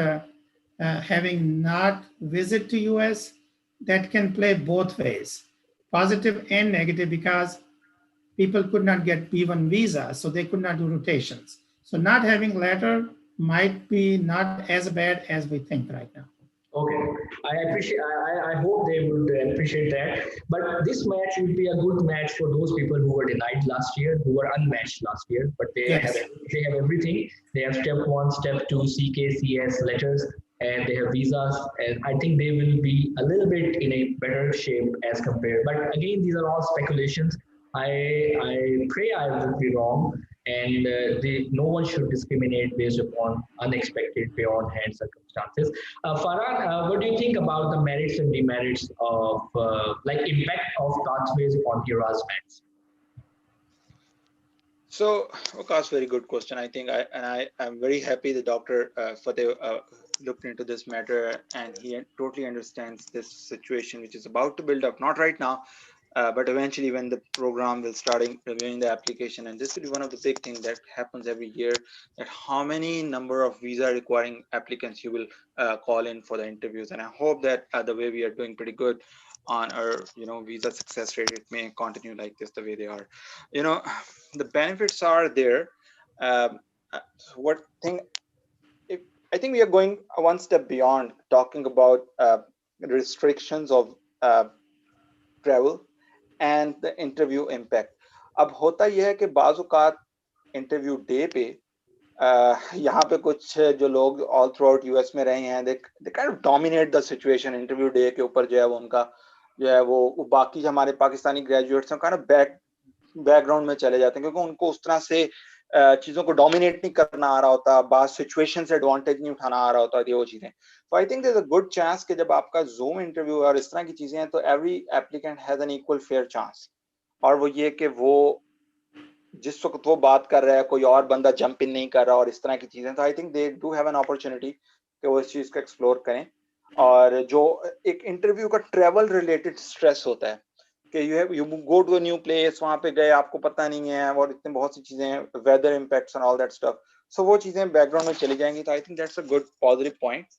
having not visit to US, that can play both ways, positive and negative, because people could not get B1 visa, so they could not do rotations. So not having letter might be not as bad as we think right now. Okay, I hope they would appreciate that. But this match would be a good match for those people who were denied last year, who were unmatched last year, but they have everything. They have step 1, step 2, CK, CS letters, and they have visas. And I think they will be a little bit in a better shape as compared. But again, these are all speculations. I pray I would be wrong, and no one should discriminate based upon unexpected beyond hand circumstances. Faran, what do you think about the merits and demerits of impact of pathways on HERA's match? So, Waqas, very good question. I think I'm very happy the Dr. Fateh looked into this matter, and he totally understands this situation which is about to build up, not right now, but eventually when the program will start reviewing the application. And this will be one of the big things that happens every year, that how many number of visa requiring applicants you will call in for the interviews. And I hope that the way we are doing pretty good on our visa success rate, it may continue like this the way they are. The benefits are there. What thing I think we are going one step beyond talking about restrictions of travel and the interview impact. अब होता यह है कि बाज़ औक़ात interview day पे यहाँ पे कुछ जो लोग ऑल थ्रू आउट यूएस में रहे हैं, they kind of dominate the situation. Interview day के ऊपर जो है वो उनका जो है वो बाकी जो हमारे पाकिस्तानी ग्रेजुएट्स हैं kind of बैकग्राउंड में चले जाते हैं, क्योंकि उनको उस तरह से चीजों को डोमिनेट नहीं करना आ रहा होता, बात सिचुएशन से एडवांटेज नहीं उठाना आ रहा होता, ये वो चीजें. तो I think there is a good chance कि जब आपका जूम इंटरव्यू और इस तरह की चीजें हैं तो every applicant has an equal fair chance. और वो ये कि वो जिस वक्त वो बात कर रहा है कोई और बंदा जंप इन नहीं कर रहा और इस तरह की चीजें, तो I think they do have an opportunity कि वो इस चीज को एक्सप्लोर करें. और जो एक इंटरव्यू का ट्रेवल रिलेटेड स्ट्रेस होता है कि you go to a new place, वहां पे गए आपको पता नहीं है और इतने बहुत सी चीजें हैं, weather impacts and all that stuff, so वो चीजें बैकग्राउंड में चली जाएंगी. तो I think that's a good positive point.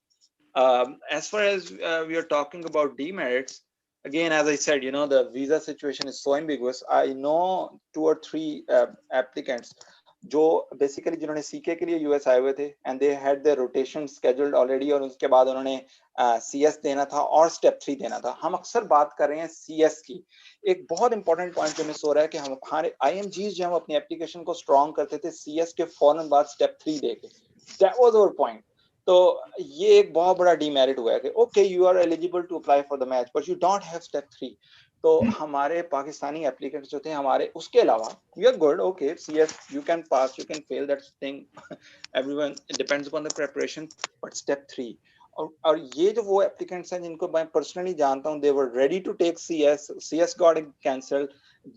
As far as we are talking about demerits, again, as I said, the visa situation is so ambiguous. I know 2 or 3 applicants जो basically जिन्होंने C K के लिए US आए हुए थे and they had there rotation scheduled already, और उसके बाद उन्होंने सीएस देना था और स्टेप 3 देना था. हम अक्सर बात कर रहे हैं सीएस की. एक बहुत इंपॉर्टेंट पॉइंट जो मिस हो रहा है कि हमारे आईएमजीज जो हम अपनी एप्लीकेशन को स्ट्रॉन्ग करते थे सीएस के फौरन बाद स्टेप 3 देके, दैट वाज आवर पॉइंट. तो ये एक बहुत बड़ा डीमेरिट हुआ है कि okay you are eligible to apply for the match but you don't have step 3. तो हमारे पाकिस्तानी एप्लीकेंट्स जो थे हमारे, उसके अलावा we are good, okay CS you can pass, you can fail, that's thing, everyone depends upon the preparation, but step 3. और ये जो वो एप्लीकेंट्स हैं जिनको मैं पर्सनली जानता हूं, they were ready to take CS got cancelled,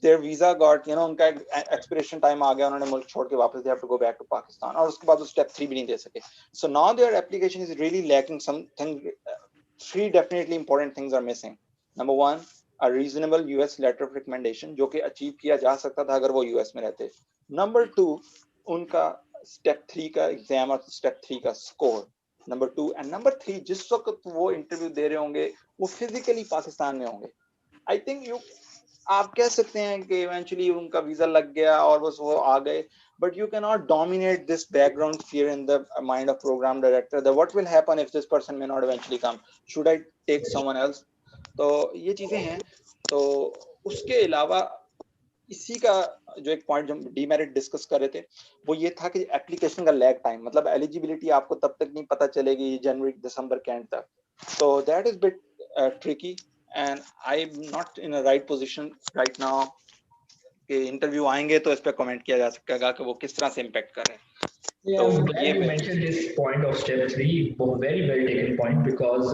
their visa got उनका एक्सपिरेशन टाइम आ गया, उन्होंने मुल्क छोड़ के वापस they have to go back to Pakistan, और उसके बाद वो स्टेप 3 भी नहीं दे सके. So now their application is really lacking something. 3 definitely important things are missing. Number 1, a reasonable US letter of recommendation जो कि अचीव किया जा सकता था अगर वो यूएस में रहते. नंबर 2, उनका स्टेप 3 का एग्जाम और स्टेप 3 का स्कोर. नंबर 2 एंड नंबर 3, जिस वक्त वो इंटरव्यू दे रहे होंगे वो फिजिकली पाकिस्तान में होंगे. आई थिंक आप कह सकते हैं कि इवेंचुअली उनका वीजा लग गया और बस वो आ गए, but you cannot dominate this background fear in the mind of program director that what will happen if this person may not eventually come, should I take someone else. तो ये चीजें हैं. तो उसके अलावा इसी का जो एक पॉइंट जो डीमेरिट डिस्कस कर रहे थे वो ये था कि एप्लीकेशन का लैग टाइम, मतलब एलिजिबिलिटी आपको तब तक नहीं पता चलेगी जनवरी दिसंबर के एंड तक. तो that is bit tricky and I am not in a right position right now कि इंटरव्यू आएंगे तो इस पे कमेंट किया जा सकेगा कि वो किस तरह से इम्पैक्ट कर रहे हैं. Yeah, I'm glad you mentioned this point of step 3. Very well taken point, because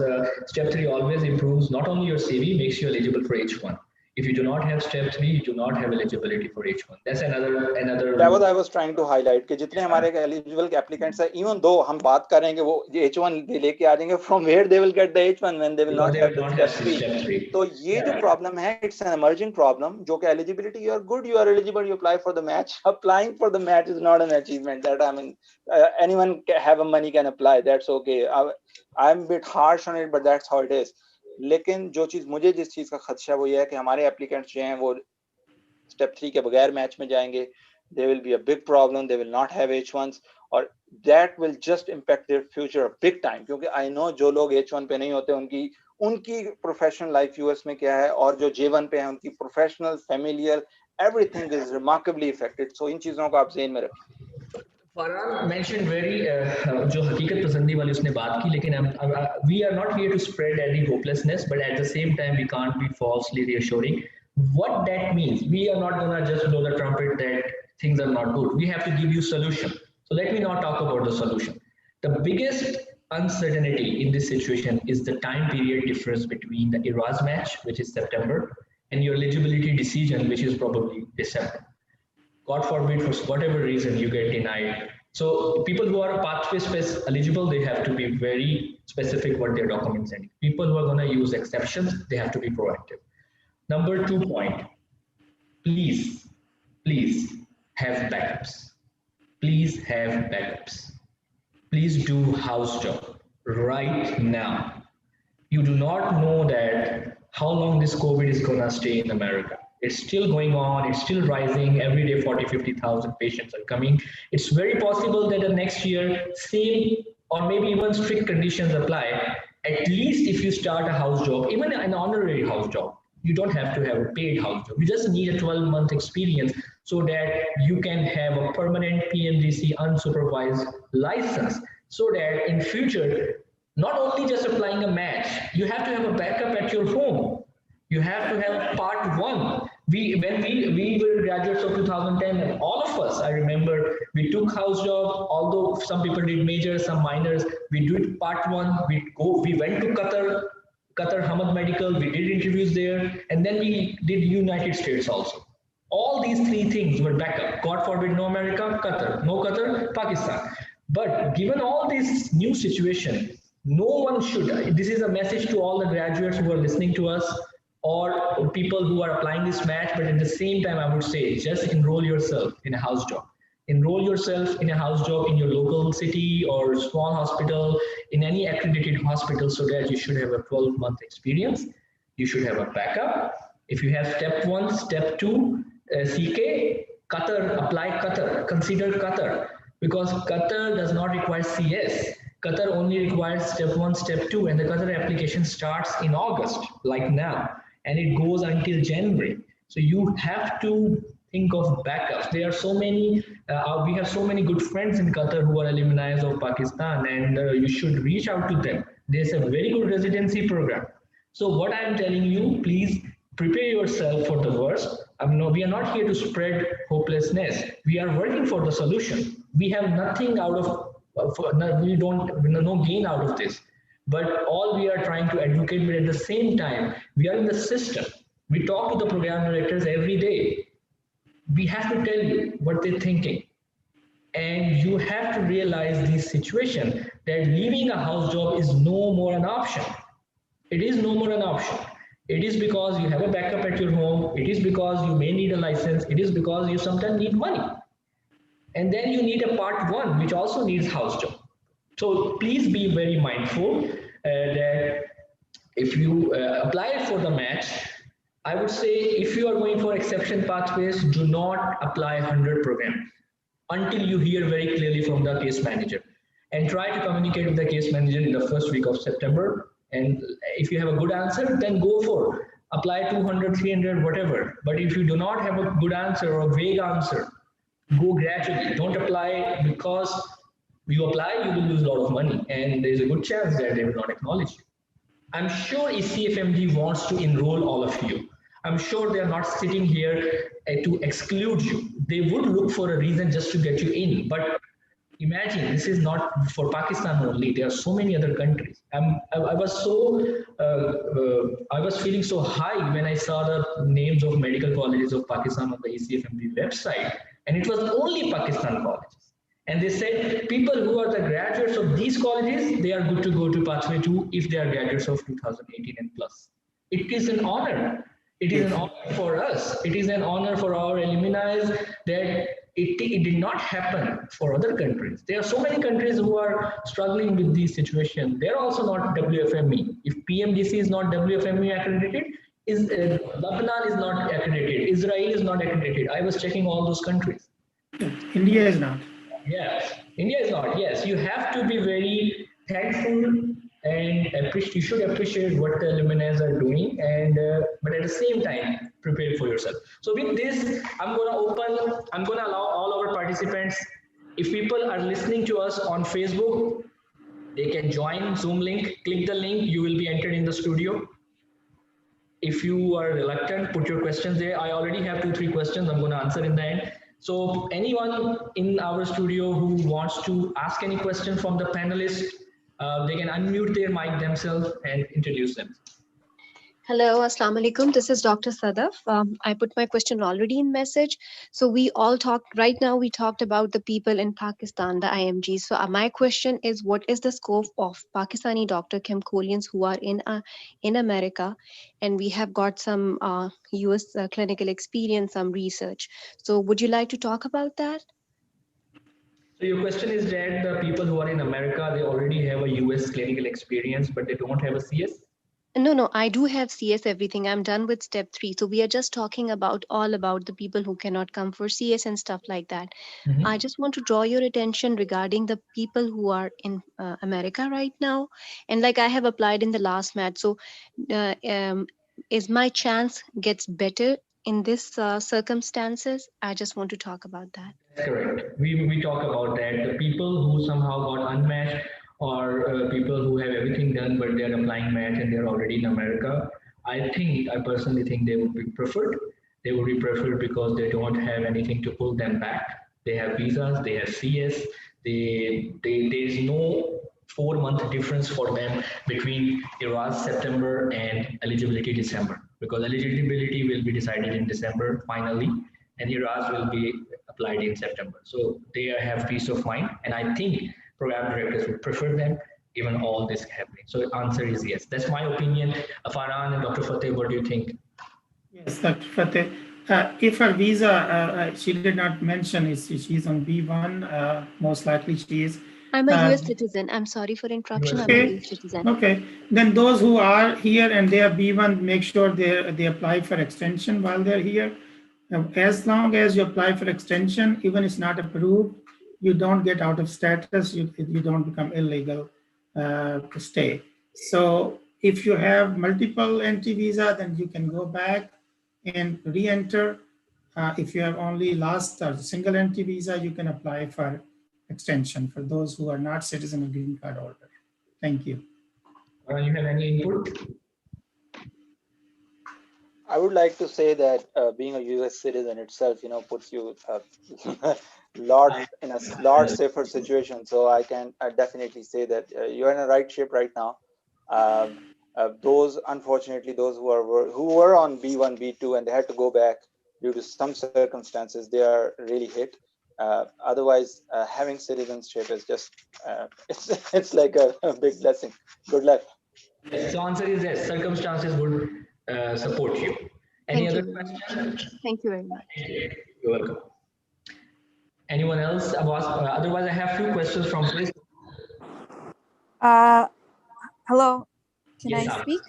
step 3 always improves not only your CV, makes you eligible for H1. If you do not have step 3, you do not have eligibility for H1. That's another. That was I was trying to highlight कि जितने हमारे eligible applicants हैं, even though हम बात कर रहे हैं कि वो H1 लेके आ जाएंगे, from where they will get the H1 when they will not have the step 3. तो ये जो problem है, it's an emerging problem. जो कि eligibility, you are good, you are eligible, you apply for the match. Applying for the match is not an achievement. That I mean, anyone have a money can apply. That's okay. I'm a bit harsh on it, but that's how it is. लेकिन जो चीज मुझे जिस चीज का खदशा वो ये है कि हमारे एप्लीकेंट्स जो हैं वो स्टेप 3 के बगैर मैच में जाएंगे. There will be a big problem. They will not have H1s, और that will just impact their future big time. क्योंकि I know जो लोग H1 पे नहीं होते उनकी प्रोफेशनल लाइफ यूएस में क्या है, और जो J1 पे है उनकी professional, familial, everything is remarkably affected. So इन चीजों को आप ज़हन में रखें. Faran mentioned very जो हकीकत पसंदी वाली उसने बात की, लेकिन we are not here to spread any hopelessness, but at the same time we can't be falsely reassuring. What that means, we are not gonna just blow the trumpet that things are not good. We have to give you solution. So let me now talk about the solution. The biggest uncertainty in this situation is the time period difference between the ERAS match, which is September, and your eligibility decision, which is probably December. God forbid, for whatever reason you get denied. So people who are pathway eligible, they have to be very specific what their documents sending. People who are going to use exceptions, they have to be proactive. Number 2 point, please have backups. Please have backups. Please do house job right now. You do not know that how long this COVID is going to stay in America. It's still going on, it's still rising. Every day 40,000-50,000 patients are coming. It's very possible that the next year same or maybe even strict conditions apply. At least if you start a house job, even an honorary house job, you don't have to have a paid house job. You just need a 12-month experience so that you can have a permanent PMGC unsupervised license, so that in future, not only just applying a match, you have to have a backup at your home. You have to have part 1. When we were graduates of 2010, all of us, I remember, we took house job, although some people did majors, some minors, we did part 1, we went to Qatar Hamad Medical, we did interviews there, and then we did United States also. All these 3 things were backup. God forbid, no America, Qatar, no Qatar, Pakistan. But given all this new situation, no one should, this is a message to all the graduates who are listening to us, or people who are applying this match, but at the same time, I would say, just enroll yourself in a house job. Enroll yourself in a house job in your local city or small hospital, in any accredited hospital, so that you should have a 12-month experience. You should have a backup. If you have step 1, step 2, CK, Qatar, apply Qatar, consider Qatar, because Qatar does not require CS. Qatar only requires step 1, step 2, and the Qatar application starts in August, like now, and it goes until January. So you have to think of backups. There are so many, we have so many good friends in Qatar who are alumni of Pakistan, and you should reach out to them. There's a very good residency program. So what I'm telling you, please prepare yourself for the worst. We are not here to spread hopelessness. We are working for the solution. We have nothing out of, we don't, no gain out of this. But all we are trying to advocate, but at the same time, we are in the system. We talk to the program directors every day. We have to tell you what they're thinking. And you have to realize this situation, that leaving a house job is no more an option. It is no more an option. It is because you have a backup at your home. It is because you may need a license. It is because you sometimes need money. And then you need a part 1, which also needs house job. So please be very mindful that if you apply for the match, I would say if you are going for exception pathways, do not apply 100 programs until you hear very clearly from the case manager, and try to communicate with the case manager in the first week of September. And if you have a good answer, then go for apply 200, 300, whatever. But if you do not have a good answer or a vague answer, go gradually. Don't apply, because you apply, you will lose a lot of money, and there's a good chance that they will not acknowledge you. I'm sure Ecfmg wants to enroll all of you. I'm sure they are not sitting here to exclude you. They would look for a reason just to get you in. But imagine, this is not for Pakistan only. There are so many other countries. I was feeling so high when I saw the names of medical colleges of Pakistan on the Ecfmg website, and it was only Pakistan colleges. And they said people who are the graduates of these colleges, they are good to go to pathway 2 if they are graduates of 2018 and plus. It is an honor. It is an honor for us. It is an honor for our alumni that it did not happen for other countries. There are so many countries who are struggling with these situations. They're also not WFME. If PMGC is not WFME accredited, Lebanon is not accredited, Israel is not accredited. I was checking all those countries. India is not. Yes, India is not. Yes, you have to be very thankful, and you should appreciate what the alumni are doing, and but at the same time, prepare for yourself. So with this, I'm going to allow all our participants, if people are listening to us on Facebook, they can join Zoom link, click the link, you will be entered in the studio. If you are reluctant, put your questions there. I already have 2-3 questions I'm going to answer in the end. So anyone in our studio who wants to ask any question from the panelists, they can unmute their mic themselves and introduce them. Hello, Assalamu alaikum. This is Dr. Sadaf. I put my question already in message. So we all talked, right now we talked about the people in Pakistan, the IMGs. So my question is, what is the scope of Pakistani doctor chemicalians who are in America? And we have got some US clinical experience, some research. So would you like to talk about that? So your question is that the people who are in America, they already have a US clinical experience, but they don't have a CS? No, I do have CS everything. I'm done with step 3. So we are just talking about all about the people who cannot come for CS and stuff like that. Mm-hmm. I just want to draw your attention regarding the people who are in America right now. And like I have applied in the last match. So is my chance gets better in this circumstances? I just want to talk about that. That's correct. We talk about that. The people who somehow got unmatched or people who have everything done but they're applying match and they're already in America, I personally think they would be preferred. They would be preferred because they don't have anything to pull them back. They have visas, they have CS, there's no 4-month difference for them between ERAS September and eligibility December, because eligibility will be decided in December finally and ERAS will be applied in September. So they have peace of mind, and I think program directors would prefer them given all this happening. So answer is yes. That's my opinion. Faran and Dr. Fateh, what do you think? Yes, Dr. Fateh. If her visa, she did not mention, she's on B1, most likely she is. I'm a US citizen. I'm sorry for interruption. Okay. I'm a US citizen. Okay. Then those who are here and they are B1, make sure they apply for extension while they're here. As long as you apply for extension, even if it's not approved, you don't get out of status, you don't become illegal to stay. So if you have multiple entry visa, then you can go back and re-enter. If you have only last or single entry visa, you can apply for extension for those who are not citizen or green card holder. Thank you. You have any input? I would like to say that being a US citizen itself, puts you in a lot safer situation. So I definitely say that you're in a right shape right now. Those who were on B1, B2, and they had to go back due to some circumstances, they are really hit. Otherwise, having citizenship is just it's like a big blessing. Good luck. Yes, so answer is yes. Circumstances would support you. Any other questions? Thank you very much. You're welcome. Anyone else? Otherwise, I have few questions from this. Hello, can Yes, I speak?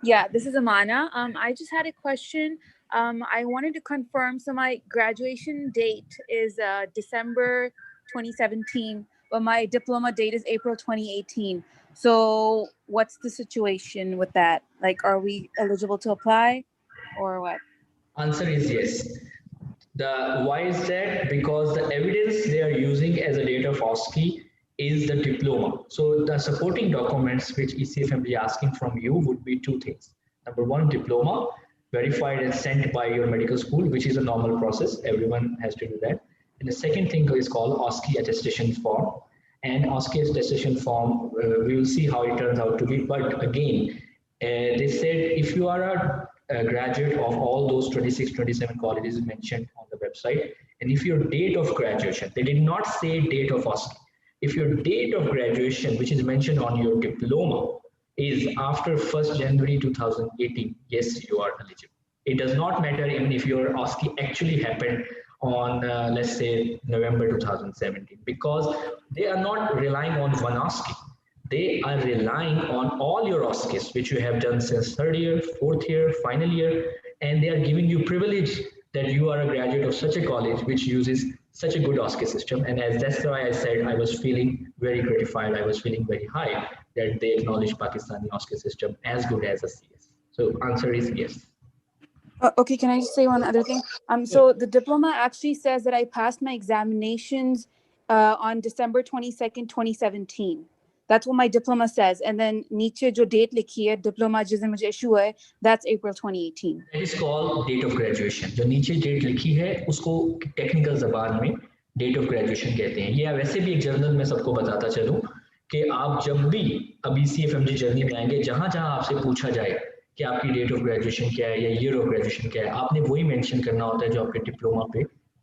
Yeah, this is Amana. I just had a question. I wanted to confirm, so my graduation date is December 2017, but my diploma date is April 2018. So what's the situation with that? Like, are we eligible to apply or what? Answer is yes. Why is that? Because the evidence they are using as a date of OSCE is the diploma. So the supporting documents which Ecfmg is asking from you would be two things. Number one, diploma, verified and sent by your medical school, which is a normal process. Everyone has to do that. And the second thing is called OSCE attestation form. And OSCE attestation form, we will see how it turns out to be. But again, they said if you are a graduate of all those 26, 27 colleges mentioned on the website, and if your date of graduation, they did not say date of OSCE. If your date of graduation, which is mentioned on your diploma, is after 1st January 2018, yes, you are eligible. It does not matter even if your OSCE actually happened on, let's say, November 2017, because they are not relying on one OSCE. They are relying on all your OSCEs, which you have done since 3rd year, 4th year, final year, and they are giving you privilege that you are a graduate of such a college which uses such a good OSCE system. And that's why I said I was feeling very gratified, I was feeling very high that they acknowledge Pakistani OSCE system as good as a CS. So answer is yes. Okay, can I just say one other thing? So the diploma actually says that I passed my examinations on December 22nd, 2017. That's what my diploma says. And then नीचे जो date लिखी है diploma जिसने मुझे issue हुआ है, that's April 2018. That is called date of graduation. जो नीचे date लिखी है उसको technical ज़बान में date of graduation कहते हैं. ये वैसे भी एक जर्नल में सबको बताता चलूँ कि आप जब भी अभी CFMG जर्नी में आएंगे, जहाँ जहाँ आपसे पूछा जाए कि आपकी डेट ऑफ ग्रेजुएशन क्या है या ईयर ऑफ ग्रेजुएशन क्या है, आपने वही मेंशन करना होता है जो आपके डिप्लोमा पे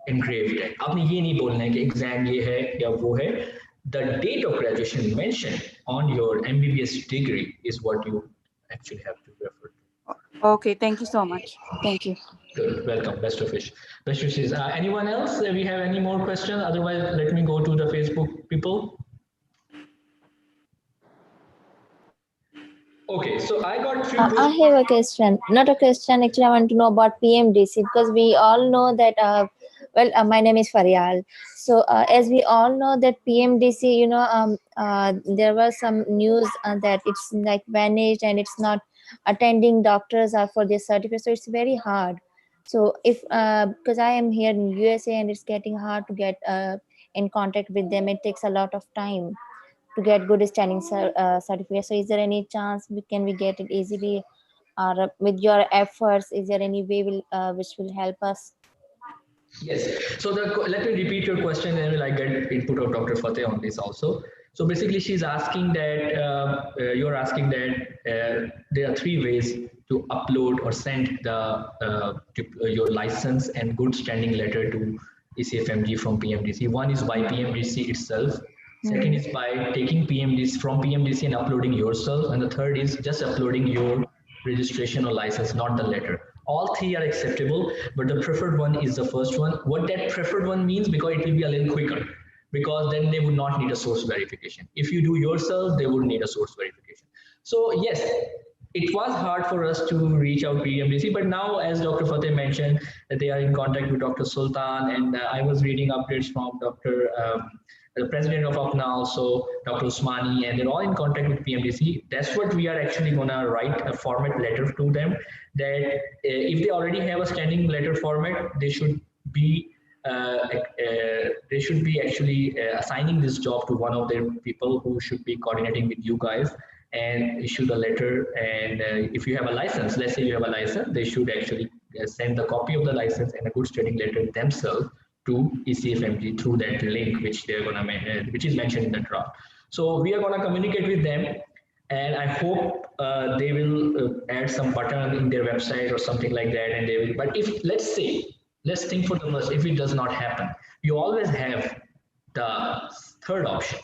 एनग्रेव्ड है। आपने ये नहीं बोलना है कि एग्जाम ये है या वो है। The date of graduation mention on your MBBS degree is what you actually have to refer to. Okay, thank you so much. Thank you. Good, welcome, best of wishes. Best wishes. Anyone else? We have any more questions? Otherwise, let me go to the Facebook people. Okay, so I got few I have a question, not a question. Actually, I want to know about PMDC because we all know that. My name is Faryal. So as we all know that PMDC, there was some news that it's like vanished and it's not attending doctors for their certificate. So it's very hard. So if because I am here in USA and it's getting hard to get in contact with them, it takes a lot of time to get good standing certificate. So is there any chance can we get it easily, or with your efforts, is there any way which will help us? Yes. So let me repeat your question and will I get input of Dr. Fateh on this also. So basically she's asking that you're asking that there are three ways to upload or send your license and good standing letter to Ecfmg from PMDC. One is by PMDC itself. Second is by taking PMDC from PMDC and uploading yourself. And the third is just uploading your registration or license, not the letter. All three are acceptable, but the preferred one is the first one. What that preferred one means, because it will be a little quicker, because then they would not need a source verification. If you do yourself, they would need a source verification. So yes, it was hard for us to reach out PMDC, but now, as Dr. Fateh mentioned, that they are in contact with Dr. Sultan, and I was reading updates from the president of APPNA also, Dr. Usmani, and they're all in contact with PMDC. That's what we are actually gonna write a format letter to them, that if they already have a standing letter format, they should be actually assigning this job to one of their people who should be coordinating with you guys and issue the letter. And if you have a license, let's say you have a license, they should actually send the copy of the license and a good standing letter themselves to Ecfmg through that link which they're gonna which is mentioned in the draft. So we are gonna communicate with them, and I hope they will add some button in their website or something like that, and they will. But if let's think for the worst, if it does not happen, you always have the third option: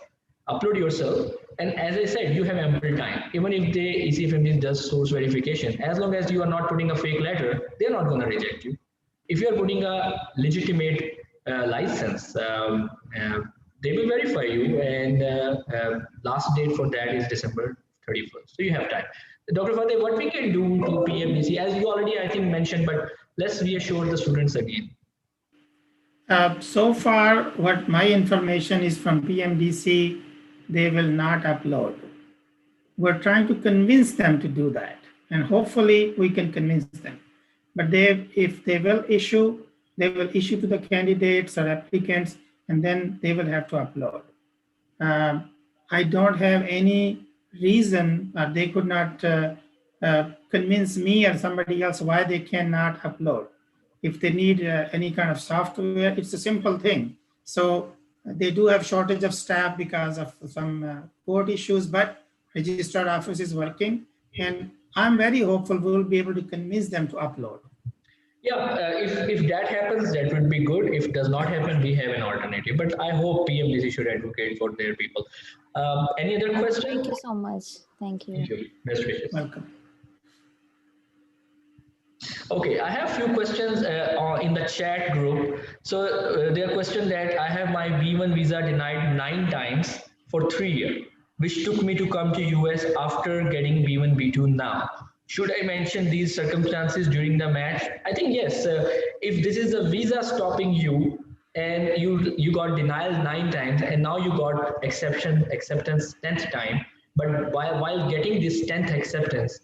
upload yourself. And as I said, you have ample time. Even if the Ecfmg does source verification, as long as you are not putting a fake letter, they're not going to reject you. If you are putting a legitimate license, they will verify you, and last date for that is December 31st. So you have time. Dr. Fateh, what we can do to PMDC, as you already I think mentioned, but let's reassure the students again. So far, what my information is from PMDC, they will not upload. We're trying to convince them to do that, and hopefully we can convince them. But if they will issue, they will issue to the candidates or applicants, and then they will have to upload. I don't have any reason they could not convince me or somebody else why they cannot upload. If they need any kind of software, it's a simple thing. So they do have shortage of staff because of some court issues, but registrar office is working, and I'm very hopeful we will be able to convince them to upload. Yeah, if that happens, that would be good. If it does not happen, we have an alternative. But I hope PMDC should advocate for their people. Any other questions? Thank you so much. Thank you. Thank you. Best wishes. Welcome. Okay, I have a few questions in the chat group. So there are questions that I have my B1 visa denied 9 times for 3 years, which took me to come to US after getting B1, B2 now. Should I mention these circumstances during the match? I think yes. If this is a visa stopping you and you got denial 9 times and now you got acceptance 10th time, but while getting this 10th acceptance,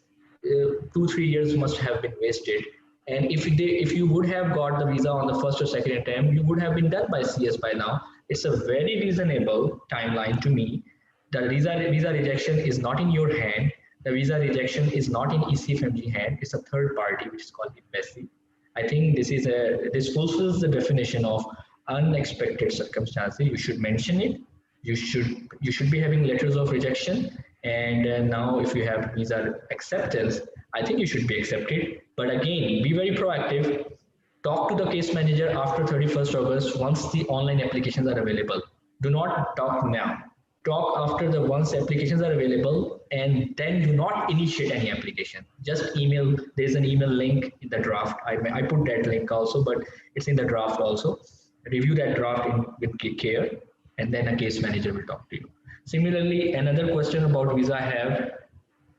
2-3 years must have been wasted. And if you would have got the visa on the first or second attempt, you would have been done by CS by now. It's a very reasonable timeline to me. The visa rejection is not in your hand. The visa rejection is not in Ecfmg hand. It's a third party, which is called embassy. I think this fulfills the definition of unexpected circumstances. You should mention it. You should be having letters of rejection. And now if you have visa acceptance, I think you should be accepted. But again, be very proactive. Talk to the case manager after 31st August once the online applications are available. Do not talk now. Talk after the once applications are available, and then do not initiate any application. Just email. There's an email link in the draft. I put that link also, but it's in the draft also. Review that draft with care, and then a case manager will talk to you. Similarly, another question about visa I have,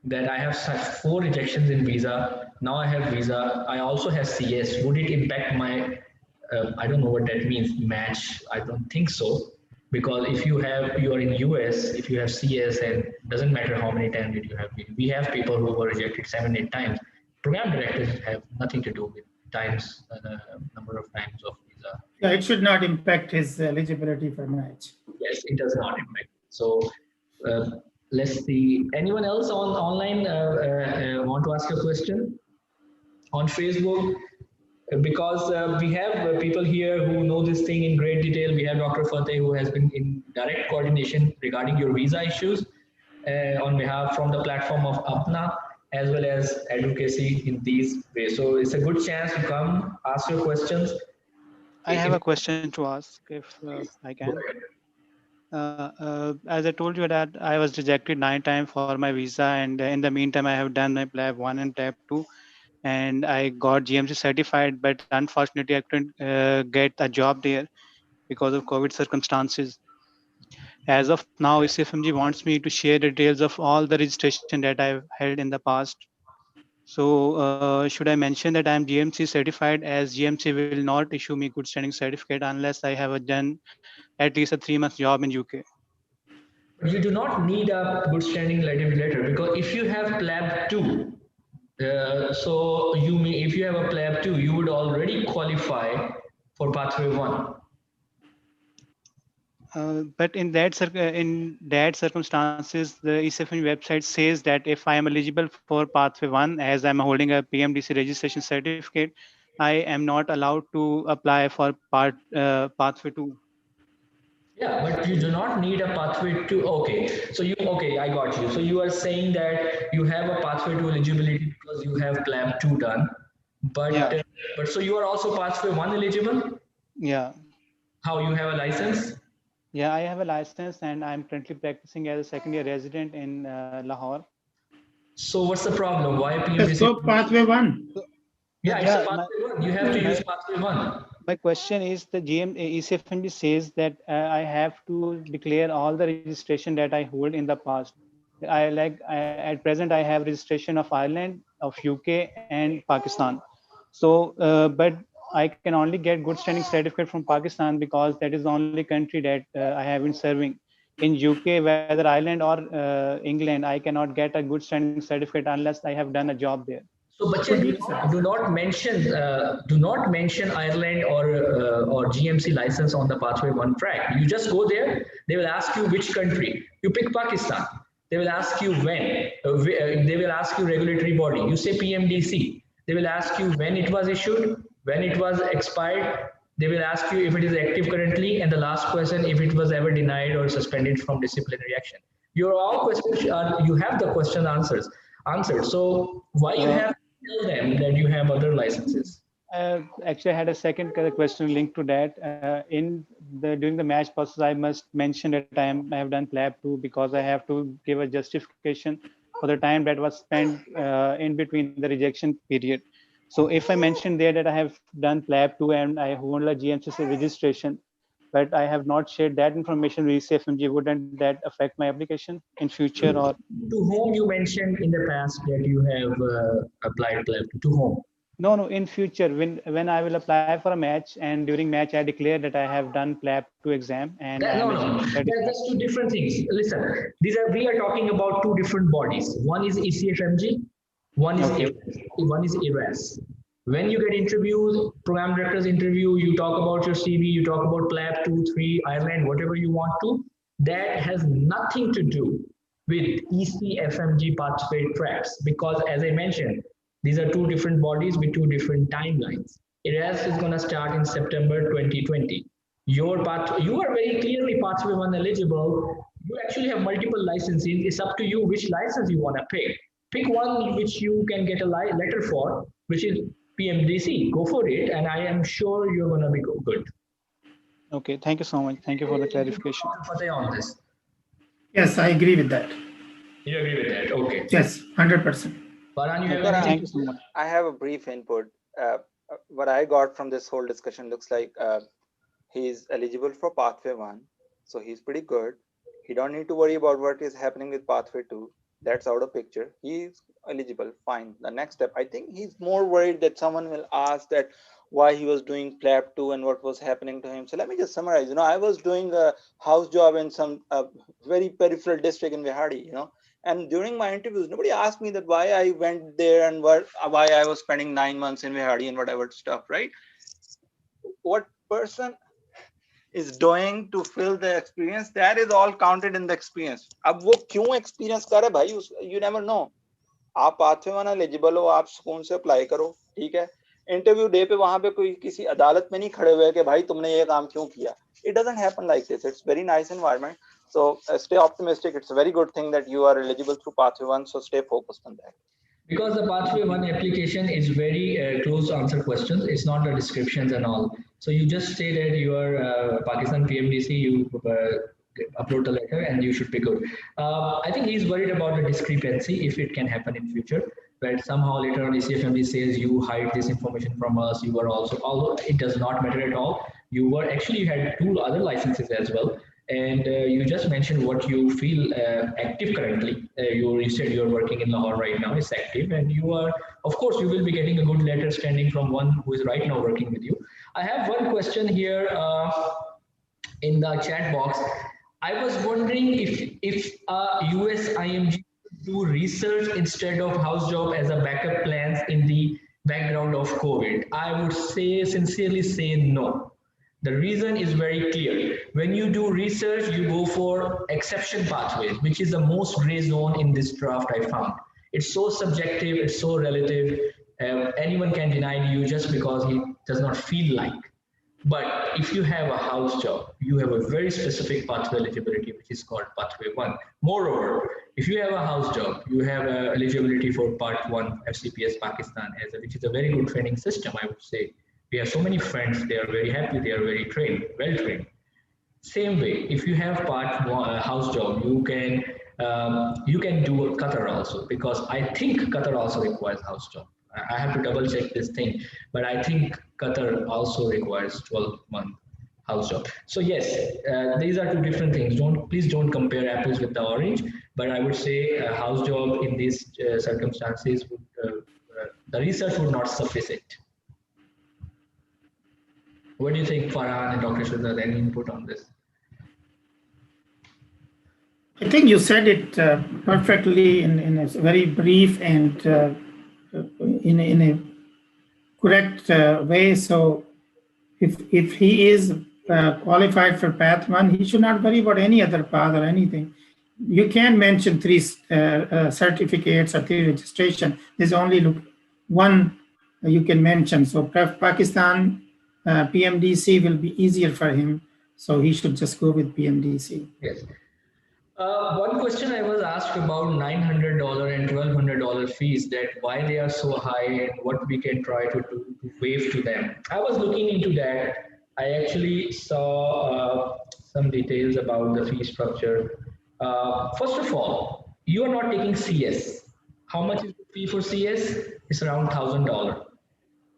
that I have 4 rejections in visa. Now I have visa. I also have CS. Would it impact my, I don't know what that means, match? I don't think so. Because if you are in US, if you have CS, and doesn't matter how many times did you have, we have people who were rejected 7, 8 times. Program directors have nothing to do with times, number of times of visa. Yeah, it should not impact his eligibility for match. Yes, it does not impact. So let's see. Anyone else on online want to ask a question on Facebook? Because we have people here who know this thing in great detail. We have Dr. Fateh, who has been in direct coordination regarding your visa issues on behalf from the platform of APPNA as well as advocacy in these ways. So it's a good chance to come ask your questions. I have a question to ask if I can. As I told you that I was rejected 9 times for my visa, and in the meantime I have done my PLAB 1 and PLAB 2, and I got GMC certified, but unfortunately I couldn't get a job there because of COVID circumstances. As of now, Ecfmg wants me to share details of all the registration that I've held in the past. So should I mention that I'm GMC certified, as GMC will not issue me good standing certificate unless I have done at least a 3-month job in UK? You do not need a good standing letter, because if you have PLAB 2, so you may, if you have a PLAB 2, you would already qualify for pathway 1. But in that circumstances, the Ecfmg website says that if I am eligible for pathway 1, as I'm holding a PMDC registration certificate, I am not allowed to apply for pathway 2. Yeah, but you do not need a pathway 2. Okay, so okay, I got you. So you are saying that you have a pathway to eligibility because you have PLAB 2 done, but yeah. But so you are also pathway 1 eligible? Yeah. How, you have a license? Yeah, I have a license and I'm currently practicing as a second-year resident in Lahore. So what's the problem? Why PMDC? So pathway 1. Yeah, it's a pathway 1. You have to use pathway 1. My question is, the Ecfmg says that I have to declare all the registration that I hold in the past. At present I have registration of Ireland, of UK and Pakistan. So, but I can only get good standing certificate from Pakistan because that is the only country that I have been serving. In UK, whether Ireland or England, I cannot get a good standing certificate unless I have done a job there. So, Bachchan, do not mention Ireland or GMC license on the pathway 1 track. You just go there. They will ask you which country. You pick Pakistan. They will ask you when. They will ask you regulatory body. You say PMDC. They will ask you when it was issued, when it was expired. They will ask you if it is active currently, and the last question, if it was ever denied or suspended from disciplinary action. Your all questions you have the question answered. So why you have to tell them that you have other licenses? Actually, I had a second question linked to that. During the match process, I must mention that I have done PLAB 2 because I have to give a justification for the time that was spent in between the rejection period. So if I mention there that I have done PLAB 2 and I hold a GMC registration, but I have not shared that information with Ecfmg, wouldn't that affect my application in future? Or to whom you mentioned in the past that you have applied PLAB 2? To whom? No, in future, when I will apply for a match and during match I declare that I have done PLAB 2 exam and that's 2 different things. Listen, we are talking about 2 different bodies. One is Ecfmg, one is ERAS. When you get interviews, program directors interview, you talk about your CV, you talk about PLAB 2, 3, Ireland, whatever you want to. That has nothing to do with Ecfmg pathway tracks, because as I mentioned, these are 2 different bodies with 2 different timelines. ERAS is going to start in September 2020. You are very clearly pathway 1 eligible. You actually have multiple licenses. It's up to you which license you want to pick. Pick one which you can get a letter for, which is PMDC. Go for it, and I am sure you're gonna be good. Okay, thank you so much. Thank you for the clarification. Fateh on this. Yes, I agree with that. You agree with that? Okay. Yes, 100%. Faran, you have Thank you so much. I have a brief input. What I got from this whole discussion looks like he's eligible for pathway 1, so he's pretty good. He don't need to worry about what is happening with pathway 2. That's out of picture. He's eligible, fine. The next step, I think he's more worried that someone will ask that why he was doing PLAB 2 and what was happening to him. So let me just summarize. I was doing a house job in some very peripheral district in Vihadi, and during my interviews, nobody asked me that why I went there and why I was spending 9 months in Vihadi and whatever stuff, right? What person is doing to fill the experience, that is all counted in the experience. अब वो क्यों experience कर रहा है भाई, you never know. आप pathway 1 eligible हो, आप सुकून से apply करो, ठीक है? Interview day पे वहाँ पे कोई किसी अदालत में नहीं खड़े हुए कि भाई तुमने ये काम क्यों किया. It doesn't happen like this. It's very nice environment. So stay optimistic. It's a very good thing that you are eligible through pathway 1. So stay focused on that. Because the pathway 1 application is very close to answer questions. It's not the descriptions and all. So you just say that you are Pakistan PMDC, you upload the letter and you should be good. I think he's worried about the discrepancy if it can happen in future. But somehow later on Ecfmg says you hide this information from us. You were also, although it does not matter at all. You had 2 other licenses as well. And you just mentioned what you feel active currently. You said you're working in Lahore right now, it's active, and you are, of course, you will be getting a good letter standing from one who is right now working with you. I have one question here in the chat box. I was wondering if USIMG do research instead of house job as a backup plans in the background of COVID. I would sincerely say no. The reason is very clear. When you do research, you go for exception pathways, which is the most gray zone in this draft I found. It's so subjective, it's so relative. Anyone can deny you just because he does not feel like. But if you have a house job, you have a very specific pathway eligibility, which is called pathway 1. Moreover, if you have a house job, you have eligibility for part 1 FCPS Pakistan, which is a very good training system, I would say. We have so many friends, they are very happy, they are very trained, well trained. Same way, if you have part 1 house job, you can do Qatar also, because I think Qatar also requires house job. I have to double check this thing, but I think Qatar also requires 12-month house job. So yes, these are 2 different things. Please don't compare apples with the orange, but I would say a house job in these circumstances, the research would not suffice it. What do you think, Faran and Dr. Shahzad? Any input on this? I think you said it perfectly in a very brief and in a correct way. So if he is qualified for path 1, he should not worry about any other path or anything. You can mention 3 certificates or 3 registration. There's only one you can mention. So Pakistan PMDC will be easier for him. So he should just go with PMDC. Yes. One question I was asked about $900 and $1,200 fees, that why they are so high and what we can try to do to waive to them. I was looking into that. I actually saw some details about the fee structure. First of all, you are not taking CS. How much is the fee for CS? It's around $1,000.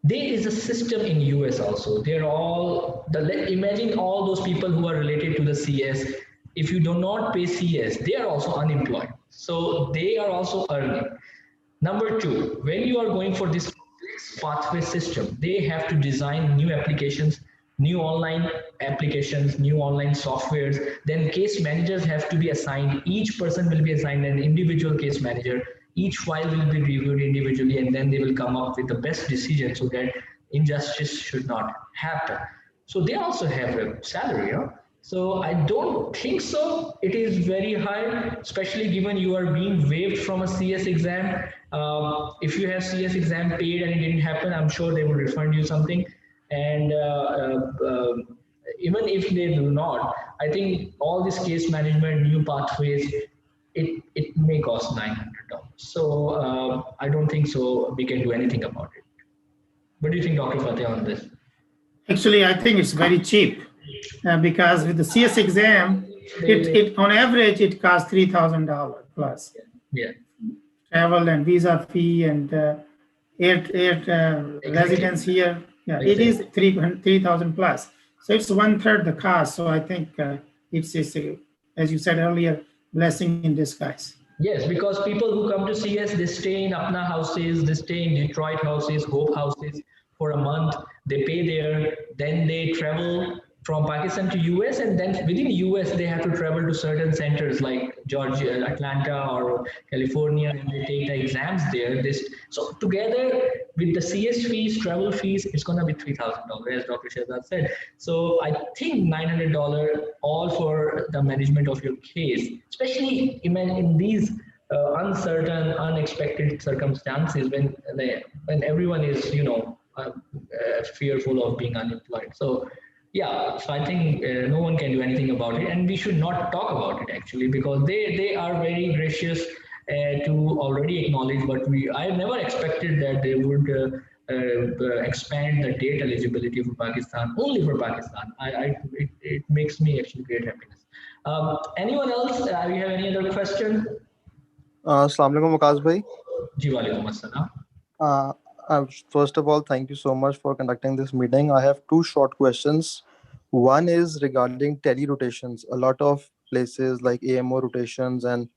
There is a system in US also. They're all, imagine all those people who are related to the CS. If you do not pay CS, they are also unemployed. So they are also earning. Number 2, when you are going for this complex pathway system, they have to design new applications, new online applications, new online softwares. Then case managers have to be assigned. Each person will be assigned an individual case manager. Each file will be reviewed individually, and then they will come up with the best decision so that injustice should not happen. So they also have a salary, you know? So I don't think so. It is very high, especially given you are being waived from a CS exam. If you have CS exam paid and it didn't happen, I'm sure they will refund you something. And even if they do not, I think all this case management, new pathways, it may cost $900. So I don't think so we can do anything about it. What do you think, Dr. Fateh, on this? Actually, I think it's very cheap because with the CS exam, it on average it costs $3,000 plus. Yeah. Travel and visa fee and residence here. Yeah, it is 3,000 plus. So it's 1/3 the cost. So I think it's as you said earlier, blessing in disguise. Yes, because people who come to CS, they stay in APPNA houses, they stay in Detroit houses, Hope houses for a month. They pay there, then they travel from Pakistan to US, and then within US they have to travel to certain centers like Georgia, Atlanta, or California, and they take the exams there. So together with the CS fees, travel fees, it's gonna be $3,000, as Dr. Shahzad said. So I think $900 all for the management of your case, especially in these uncertain, unexpected circumstances when everyone is, fearful of being unemployed. So yeah, so I think no one can do anything about it, and we should not talk about it actually, because they are very gracious to already acknowledge what I never expected that they would expand the date eligibility for Pakistan, only for Pakistan. It makes me actually great happiness. Anyone else? You have any other question? Assalamu alaikum, Waqas bhai. Ji walaikum assalam. First of all, thank you so much for conducting this meeting. I have two short questions. One is regarding tele rotations. A lot of places like AMO rotations and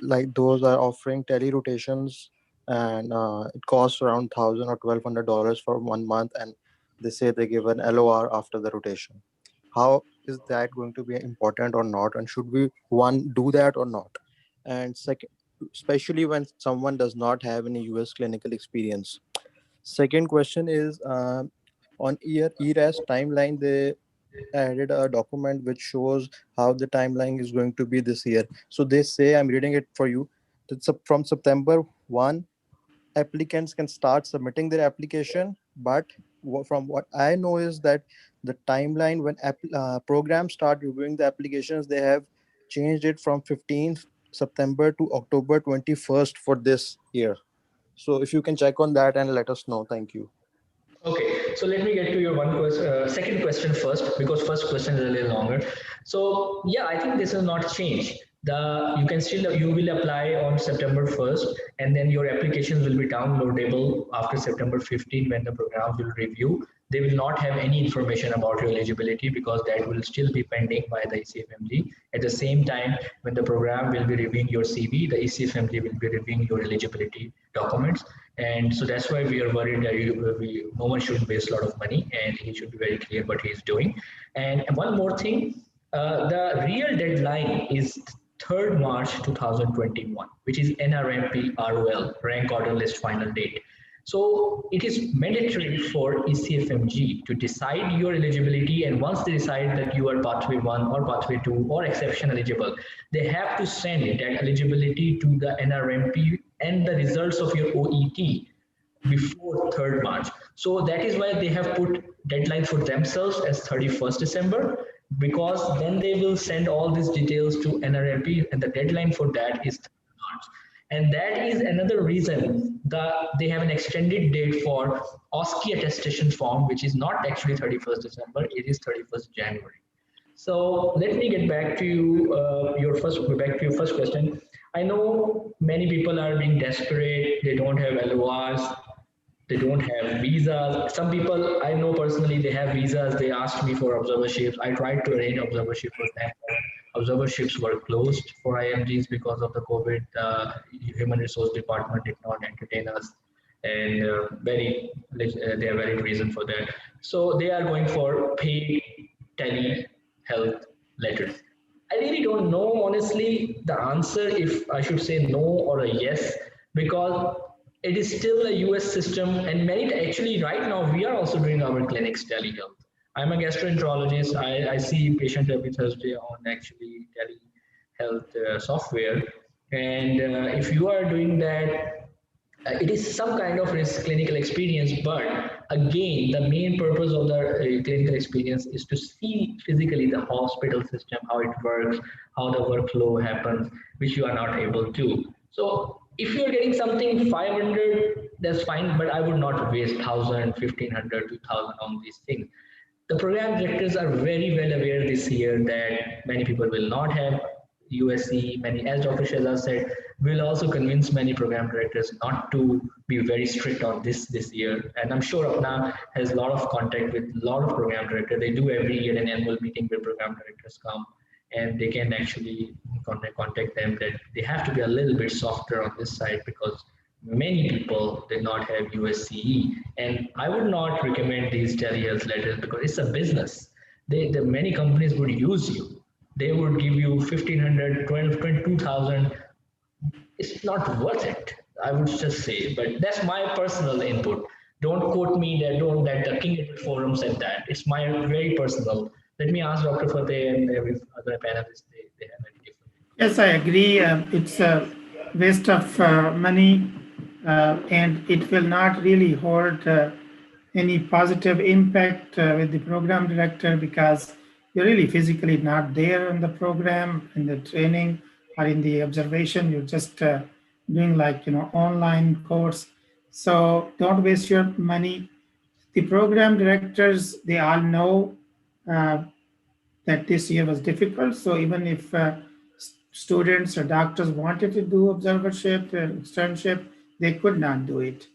like those are offering tele rotations, and it costs around $1,000 or $1,200 for 1 month, and they say they give an LOR after the rotation. How is that going to be important or not, and should we do that or not? And second, especially when someone does not have any US clinical experience. Second question is on ERAS timeline, they added a document which shows how the timeline is going to be this year. So they say, I'm reading it for you, that from September 1, applicants can start submitting their application. But from what I know is that the timeline when programs start reviewing the applications, they have changed it from 15th September to October 21st for this year. So if you can check on that and let us know. Thank you. Okay, so let me get to your second question first, because first question is a little longer. So yeah, I think this will not change. You will apply on September 1st, and then your applications will be downloadable after September 15th when the program will review. They will not have any information about your eligibility because that will still be pending by the Ecfmg. At the same time, when the program will be reviewing your CV, the Ecfmg will be reviewing your eligibility documents. And so that's why we are worried that no one should waste a lot of money, and he should be very clear what he is doing. And one more thing, the real deadline is 3rd March 2021, which is NRMP ROL, rank order list final date. So it is mandatory for Ecfmg to decide your eligibility, and once they decide that you are pathway 1 or pathway 2 or exception eligible, they have to send that eligibility to the NRMP and the results of your OET before 3rd March. So that is why they have put deadline for themselves as 31st December, because then they will send all these details to NRMP, and the deadline for that is 3rd March. And that is another reason that they have an extended date for OSCE attestation form, which is not actually 31st December, it is 31st January. So let me get back to your first question. I know many people are being desperate, they don't have LORs, they don't have visas. Some people I know personally, they have visas, they asked me for observerships. I tried to arrange observership for them. Observerships were closed for IMGs because of the COVID. Human Resource Department did not entertain us, and they have valid reason for that. So they are going for paid telehealth letters. I really don't know, honestly, the answer if I should say no or a yes, because it is still a US system, and actually right now we are also doing our clinics telehealth. I'm a gastroenterologist. I see patient every Thursday on actually telehealth software. And if you are doing that, it is some kind of clinical experience, but again, the main purpose of the clinical experience is to see physically the hospital system, how it works, how the workflow happens, which you are not able to. So If you're getting something 500, that's fine, but I would not waste 1,000, 1,500, 2,000 on these things. The program directors are very well aware this year that many people will not have USC. Many, as Dr. Shahzad said, will also convince many program directors not to be very strict on this year. And I'm sure APPNA has a lot of contact with a lot of program directors. They do every year an annual meeting where program directors come, and they can actually contact them that they have to be a little bit softer on this side because many people did not have USCE. And I would not recommend these telehealth letters because it's a business. The many companies would use you. They would give you 1,500, 22,000. It's not worth it, I would just say. But that's my personal input. Don't quote me that the King Edward Forum said that. It's my very personal. Let me ask Dr. Fateh and every other panelist, they have any different. Yes, I agree. It's a waste of money, and it will not really hold any positive impact with the program director because you're really physically not there in the program, in the training or in the observation. You're just doing like, online course. So don't waste your money. The program directors, they all know that this year was difficult. So even if students or doctors wanted to do observership, externship, they could not do it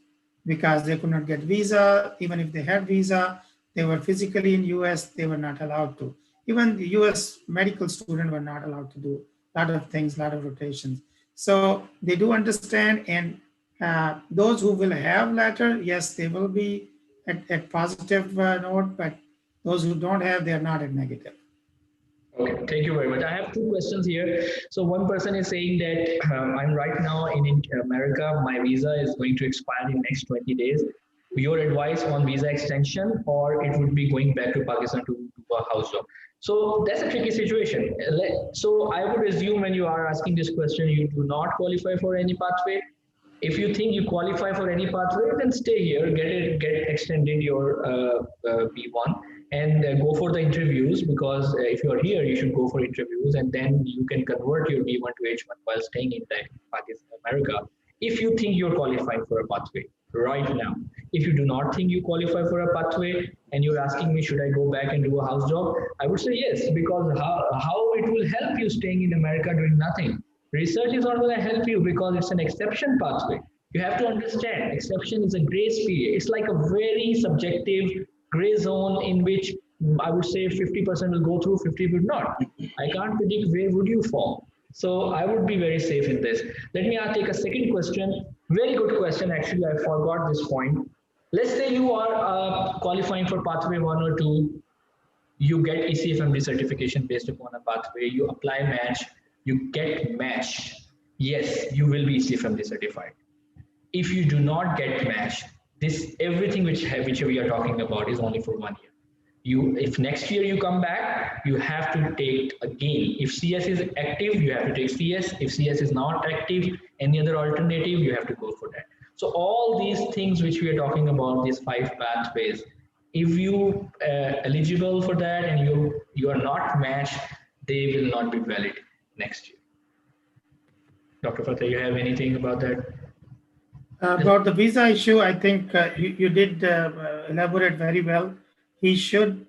because they could not get visa. Even if they had visa, they were physically in US, they were not allowed to. Even the US medical students were not allowed to do a lot of things, a lot of rotations. So they do understand, and those who will have letter, yes, they will be at positive note, but those who don't have, they are not at negative. Okay, thank you very much. I have two questions here. So one person is saying that I'm right now in America. My visa is going to expire in next 20 days. Your advice on visa extension, or it would be going back to Pakistan to do a house job. So that's a tricky situation. So I would assume when you are asking this question, you do not qualify for any pathway. If you think you qualify for any pathway, then stay here, get extended your B1 and go for the interviews, because if you're here, you should go for interviews and then you can convert your B1 to H1 while staying in Pakistan, America, if you think you're qualifying for a pathway right now. If you do not think you qualify for a pathway and you're asking me, should I go back and do a house job? I would say yes, because how it will help you staying in America doing nothing. Research is not going to help you because it's an exception pathway. You have to understand, exception is a grace period. It's like a very subjective gray zone in which I would say 50% will go through, 50 will not. I can't predict where would you fall. So I would be very safe in this. Let me take a second question. Very good question. Actually, I forgot this point. Let's say you are qualifying for pathway 1 or 2. You get Ecfmg certification based upon a pathway. You apply match. You get match. Yes, you will be Ecfmg certified. If you do not get match, this everything which we are talking about is only for 1 year. If next year you come back, you have to take again. If CS is active, you have to take CS. If CS is not active, any other alternative, you have to go for that. So all these things which we are talking about, these 5 pathways, if you eligible for that and you are not matched, they will not be valid next year. Dr. Fateh, you have anything about that? About the visa issue, I think you did elaborate very well. He should,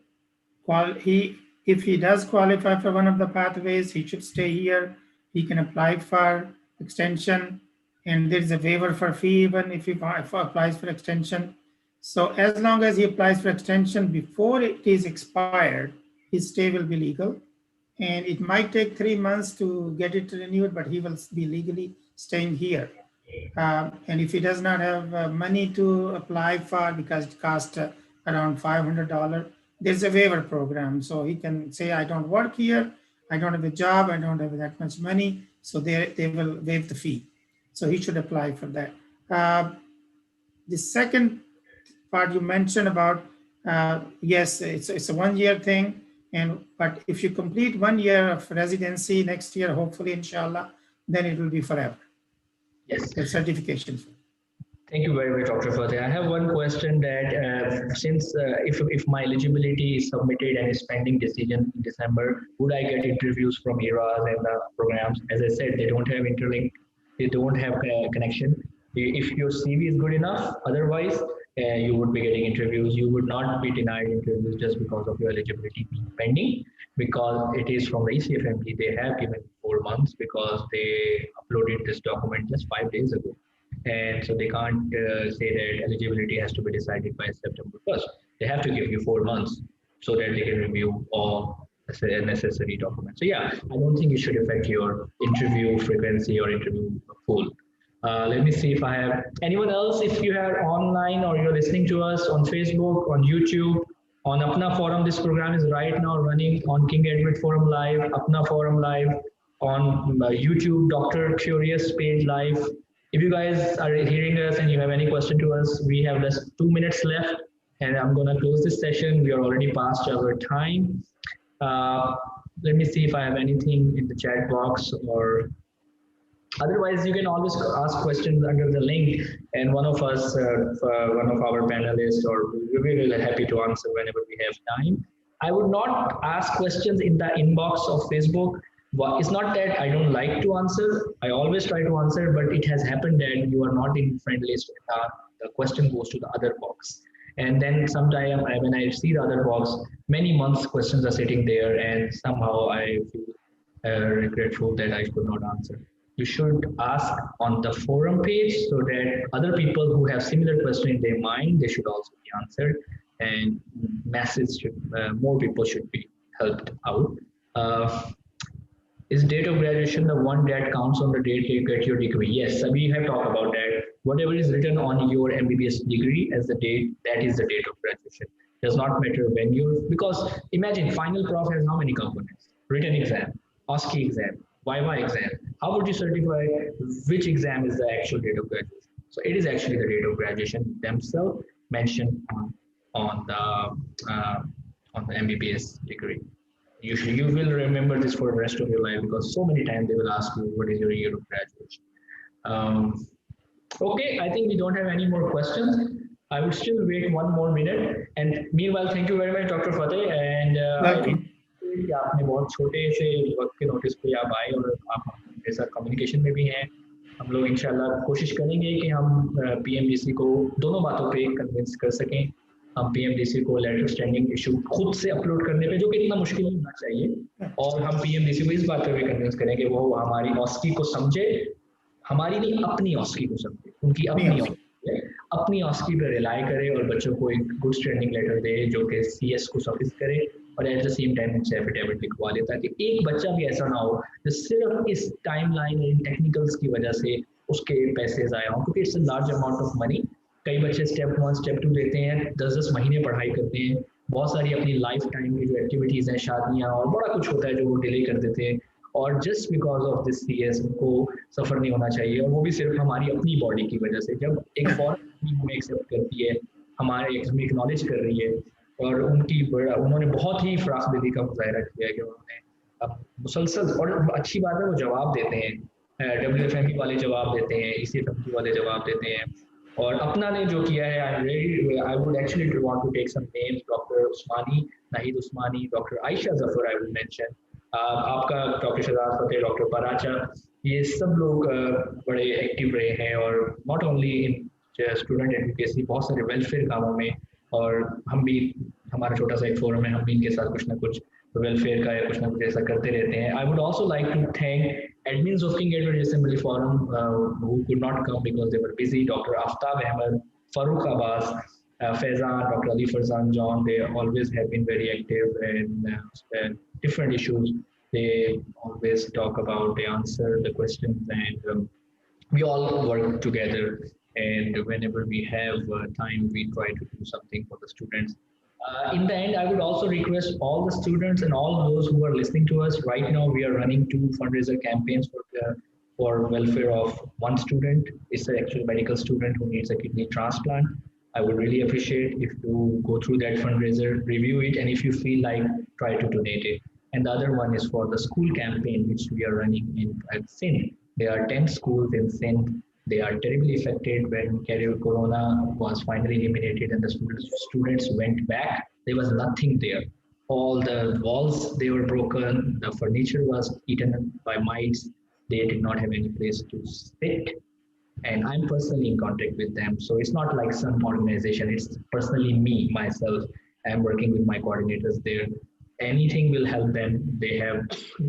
if he does qualify for one of the pathways, he should stay here. He can apply for extension, and there is a waiver for fee even if he applies for extension. So as long as he applies for extension before it is expired, his stay will be legal. And it might take 3 months to get it renewed, but he will be legally staying here. And if he does not have money to apply for, because it costs around $500, there's a waiver program. So he can say, I don't work here, I don't have a job, I don't have that much money. So they will waive the fee. So he should apply for that. The second part you mentioned about, yes, it's a 1 year thing. But if you complete 1 year of residency next year, hopefully, inshallah, then it will be forever. Yes. The certification. Thank you very much, Dr. Fateh. I have one question that since if my eligibility is submitted and is pending decision in December, would I get interviews from ERAs and the programs? As I said, they don't have interlink. They don't have a connection. If your CV is good enough, otherwise you would be getting interviews. You would not be denied interviews just because of your eligibility being pending, because it is from the Ecfmg. They have given 4 months because they uploaded this document just 5 days ago. And so they can't say that eligibility has to be decided by September 1st. They have to give you 4 months so that they can review all necessary documents. So yeah, I don't think it should affect your interview frequency or interview pool. Let me see if I have anyone else. If you are online or you're listening to us on Facebook, on YouTube, on APPNA Forum, this program is right now running on King Edward Forum Live, APPNA Forum Live, on YouTube, Dr. Curious page live. If you guys are hearing us and you have any question to us, we have just 2 minutes left and I'm going to close this session. We are already past our time. Let me see if I have anything in the chat box, or otherwise you can always ask questions under the link, and one of us, one of our panelists, or we will be happy to answer whenever we have time. I would not ask questions in the inbox of Facebook. It's not that I don't like to answer. I always try to answer, but it has happened that you are not in friend list. The question goes to the other box. And then sometime when I see the other box, many months questions are sitting there, and somehow I feel regretful that I could not answer. You should ask on the forum page so that other people who have similar question in their mind, they should also be answered, and more people should be helped out. Is date of graduation the one that counts on the date you get your degree? Yes, we have talked about that. Whatever is written on your MBBS degree as the date, that is the date of graduation. Does not matter when you're, because imagine final prof has how many components? Written exam, OSCE exam, Viva exam. How would you certify which exam is the actual date of graduation? So it is actually the date of graduation themselves mentioned on the MBBS degree. You will remember this for the rest of your life, because so many times they will ask you what is your year of graduation. Okay, I think we don't have any more questions. I would still wait 1 more minute. And meanwhile, thank you very much, Dr. Fateh. And आपने बहुत छोटे से वक्त के notice पे आप आए और आप हमारे साथ कम्युनिकेशन में भी हैं. हम लोग इंशाल्लाह कोशिश करेंगे कि हम पीएमडीसी को दोनों बातों पे कन्विंस कर सकें. हम पीएमडीसी को लेटर स्टैंडिंग इशू खुद से अपलोड करने पे, जो कि इतना मुश्किल नहीं होना चाहिए, और हम पीएमडीसी को इस बात पे भी कन्विंस करें कि वो हमारी ऑस्की को समझे, हमारी नहीं अपनी ऑस्की को समझे, उनकी अपनी ऑस्की पे रिलाई करे और बच्चों को एक गुड स्टैंडिंग लेटर दे जो कि सीएस को सफिस करे, और एट द सेम टाइम उनसे एफिडेविट लिखवा ले, ताकि एक बच्चा भी ऐसा ना हो जो सिर्फ इस टाइमलाइन इन टेक्निकल्स की वजह से उसके पैसे ज़ाया हों, क्योंकि it's a large amount of money. कई बच्चे स्टेप 1 स्टेप 2 लेते हैं, 10-10 महीने पढ़ाई करते हैं, बहुत सारी अपनी लाइफ टाइम की जो एक्टिविटीज़ हैं, शादियाँ और बड़ा कुछ होता है जो वो डिले कर देते हैं, और just because of this CS उनको सफ़र नहीं होना चाहिए, और वो भी सिर्फ हमारी अपनी बॉडी की वजह से. जब एक फॉरेन हमें एक्सेप्ट करती है, हमारे एक्नॉलेज कर रही है, और उन्होंने बहुत ही फराखदिली का मुजाहरा किया है कि उन्होंने मुसलसल, और अच्छी बात है वो जवाब देते हैं, WFME वाले जवाब देते हैं, ECFMG वाले जवाब देते हैं, और अपना ने जो किया है, I would actually want to take some names. Doctor Usmani, Nahid Usmani, doctor Ayesha Zafar, I will mention, आपका डॉक्टर शहजाद फतेह, डॉक्टर पराचा, ये सब लोग बड़े एक्टिव रहे हैं, और not only in student advocacy, बहुत सारे वेलफेयर कामों में, और हम भी, हमारा छोटा सा एक फोरम है, हम भी इनके साथ कुछ ना कुछ वेलफेयर का या कुछ ना कुछ ऐसा करते रहते हैं. I would also like to thank admins of King Edward USMLE Forum who could not come because they were busy. Dr. Aftab Ahmad, Farooq Abbas, Faizan, Dr. Ali Farzan John, they always have been very active in different issues. They always talk about, they answer the questions, and we all work together. And whenever we have time, we try to do something for the students. In the end, I would also request all the students and all those who are listening to us right now. We are running 2 fundraiser campaigns for welfare of one student. It's an actual medical student who needs a kidney transplant. I would really appreciate if you go through that fundraiser, review it, and if you feel like, try to donate it. And the other one is for the school campaign, which we are running at Sindh. There are 10 schools in Sindh. They are terribly affected. When Corona was finally eliminated and the students went back, there was nothing there. All the walls, they were broken. The furniture was eaten by mites. They did not have any place to sit, and I'm personally in contact with them. So it's not like some organization, it's personally me, myself. I'm working with my coordinators there. Anything will help them. We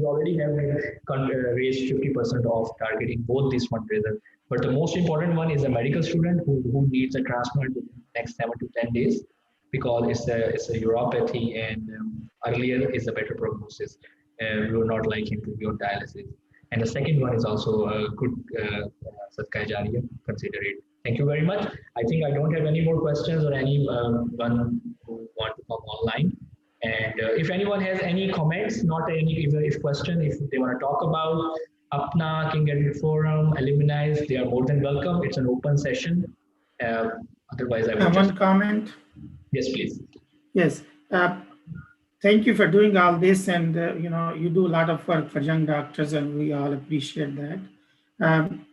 already have raised 50% of targeting both these fundraisers. But the most important one is a medical student who needs a transplant within the next 7 to 10 days, because it's a uropathy, and earlier is a better prognosis. We would not like him to be on dialysis. And the second one is also a good Sadqa Jariya, consider it. Thank you very much. I think I don't have any more questions or anyone who want to come online. And if anyone has any comments, not any if question, if they want to talk about APPNA, King Edward Forum, alumni, they are more than welcome. It's an open session. Otherwise, I will one comment. Yes, please. Yes. Thank you for doing all this, and you do a lot of work for young doctors, and we all appreciate that.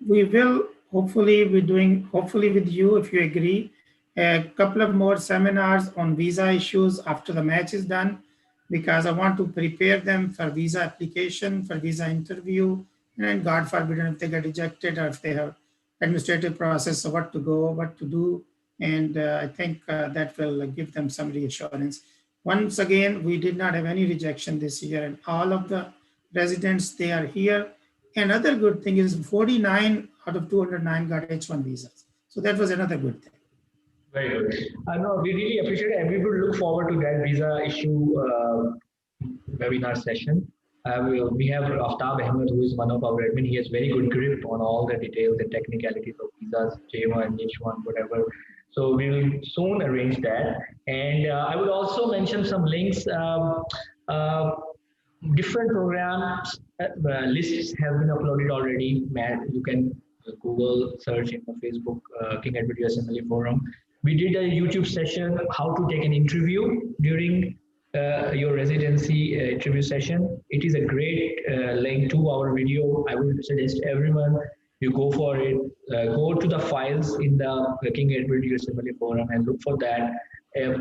We will hopefully be doing, hopefully with you, if you agree, a couple of more seminars on visa issues after the match is done, because I want to prepare them for visa application, for visa interview, and God forbid if they get rejected or if they have administrative process of what to go, what to do. And I think that will give them some reassurance. Once again, we did not have any rejection this year, and all of the residents, they are here. Another good thing is 49 out of 209 got H1 visas. So that was another good thing. Very good. No, we really appreciate it, and we will look forward to that visa issue webinar session. We have Ahmad, who is one of our admin. He has very good grip on all the details and technicalities of visas, J1, H1, whatever. So we will soon arrange that. And I would also mention some links. Different programs lists have been uploaded already. You can Google search in the Facebook King Edward USMLE Forum. We did a YouTube session, how to take an interview during your residency interview session. It is a great link to our video. I would suggest everyone, you go for it. Go to the files in the King Edward USMLE Forum and look for that.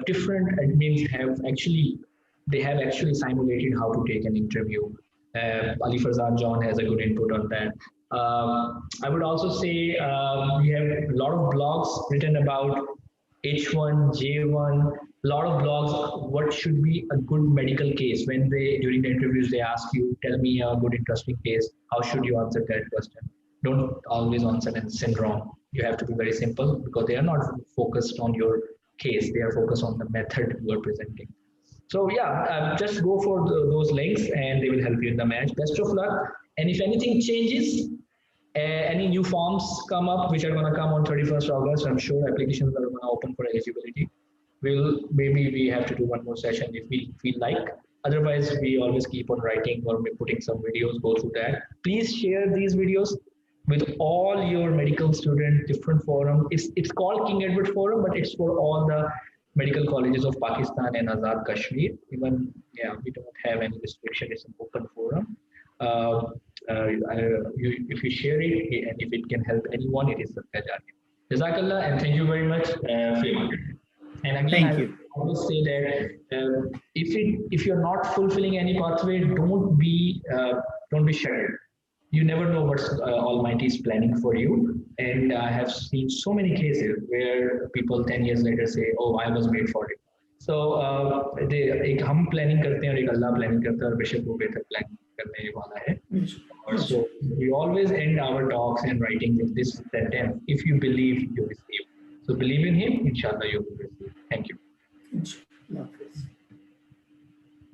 Different admins have actually simulated how to take an interview. Ali Farzan John has a good input on that. I would also say we have a lot of blogs written about H1, J1, a lot of blogs, what should be a good medical case. When during the interviews, they ask you, tell me a good interesting case, how should you answer that question? Don't always answer in syndrome. You have to be very simple, because they are not focused on your case. They are focused on the method you are presenting. So yeah, just go for those links and they will help you in the match. Best of luck. And if anything changes, any new forms come up, which are going to come on 31st August, I'm sure applications are going to open for eligibility. Maybe we have to do one more session if we feel like. Otherwise, we always keep on writing or putting some videos, go through that. Please share these videos with all your medical students, different forum. It's called King Edward Forum, but it's for all the medical colleges of Pakistan and Azad Kashmir. Even, yeah, we don't have any restriction. It's an open forum. If you share it and if it can help anyone, it is Sadqa Jariya. Jazakallah, and thank you very much. And again, I always say that if you're not fulfilling any pathway, don't be shattered. You never know what Almighty is planning for you. And I have seen so many cases where people 10 years later say, oh, I was made for it. So एक हम planning करते हैं और एक अल्लाह planning करता है और बेशक वो बेहतर plan करने वाला है. So we always end our talks and writing with this sentence: if you believe, you receive. So believe in Him, inshallah you will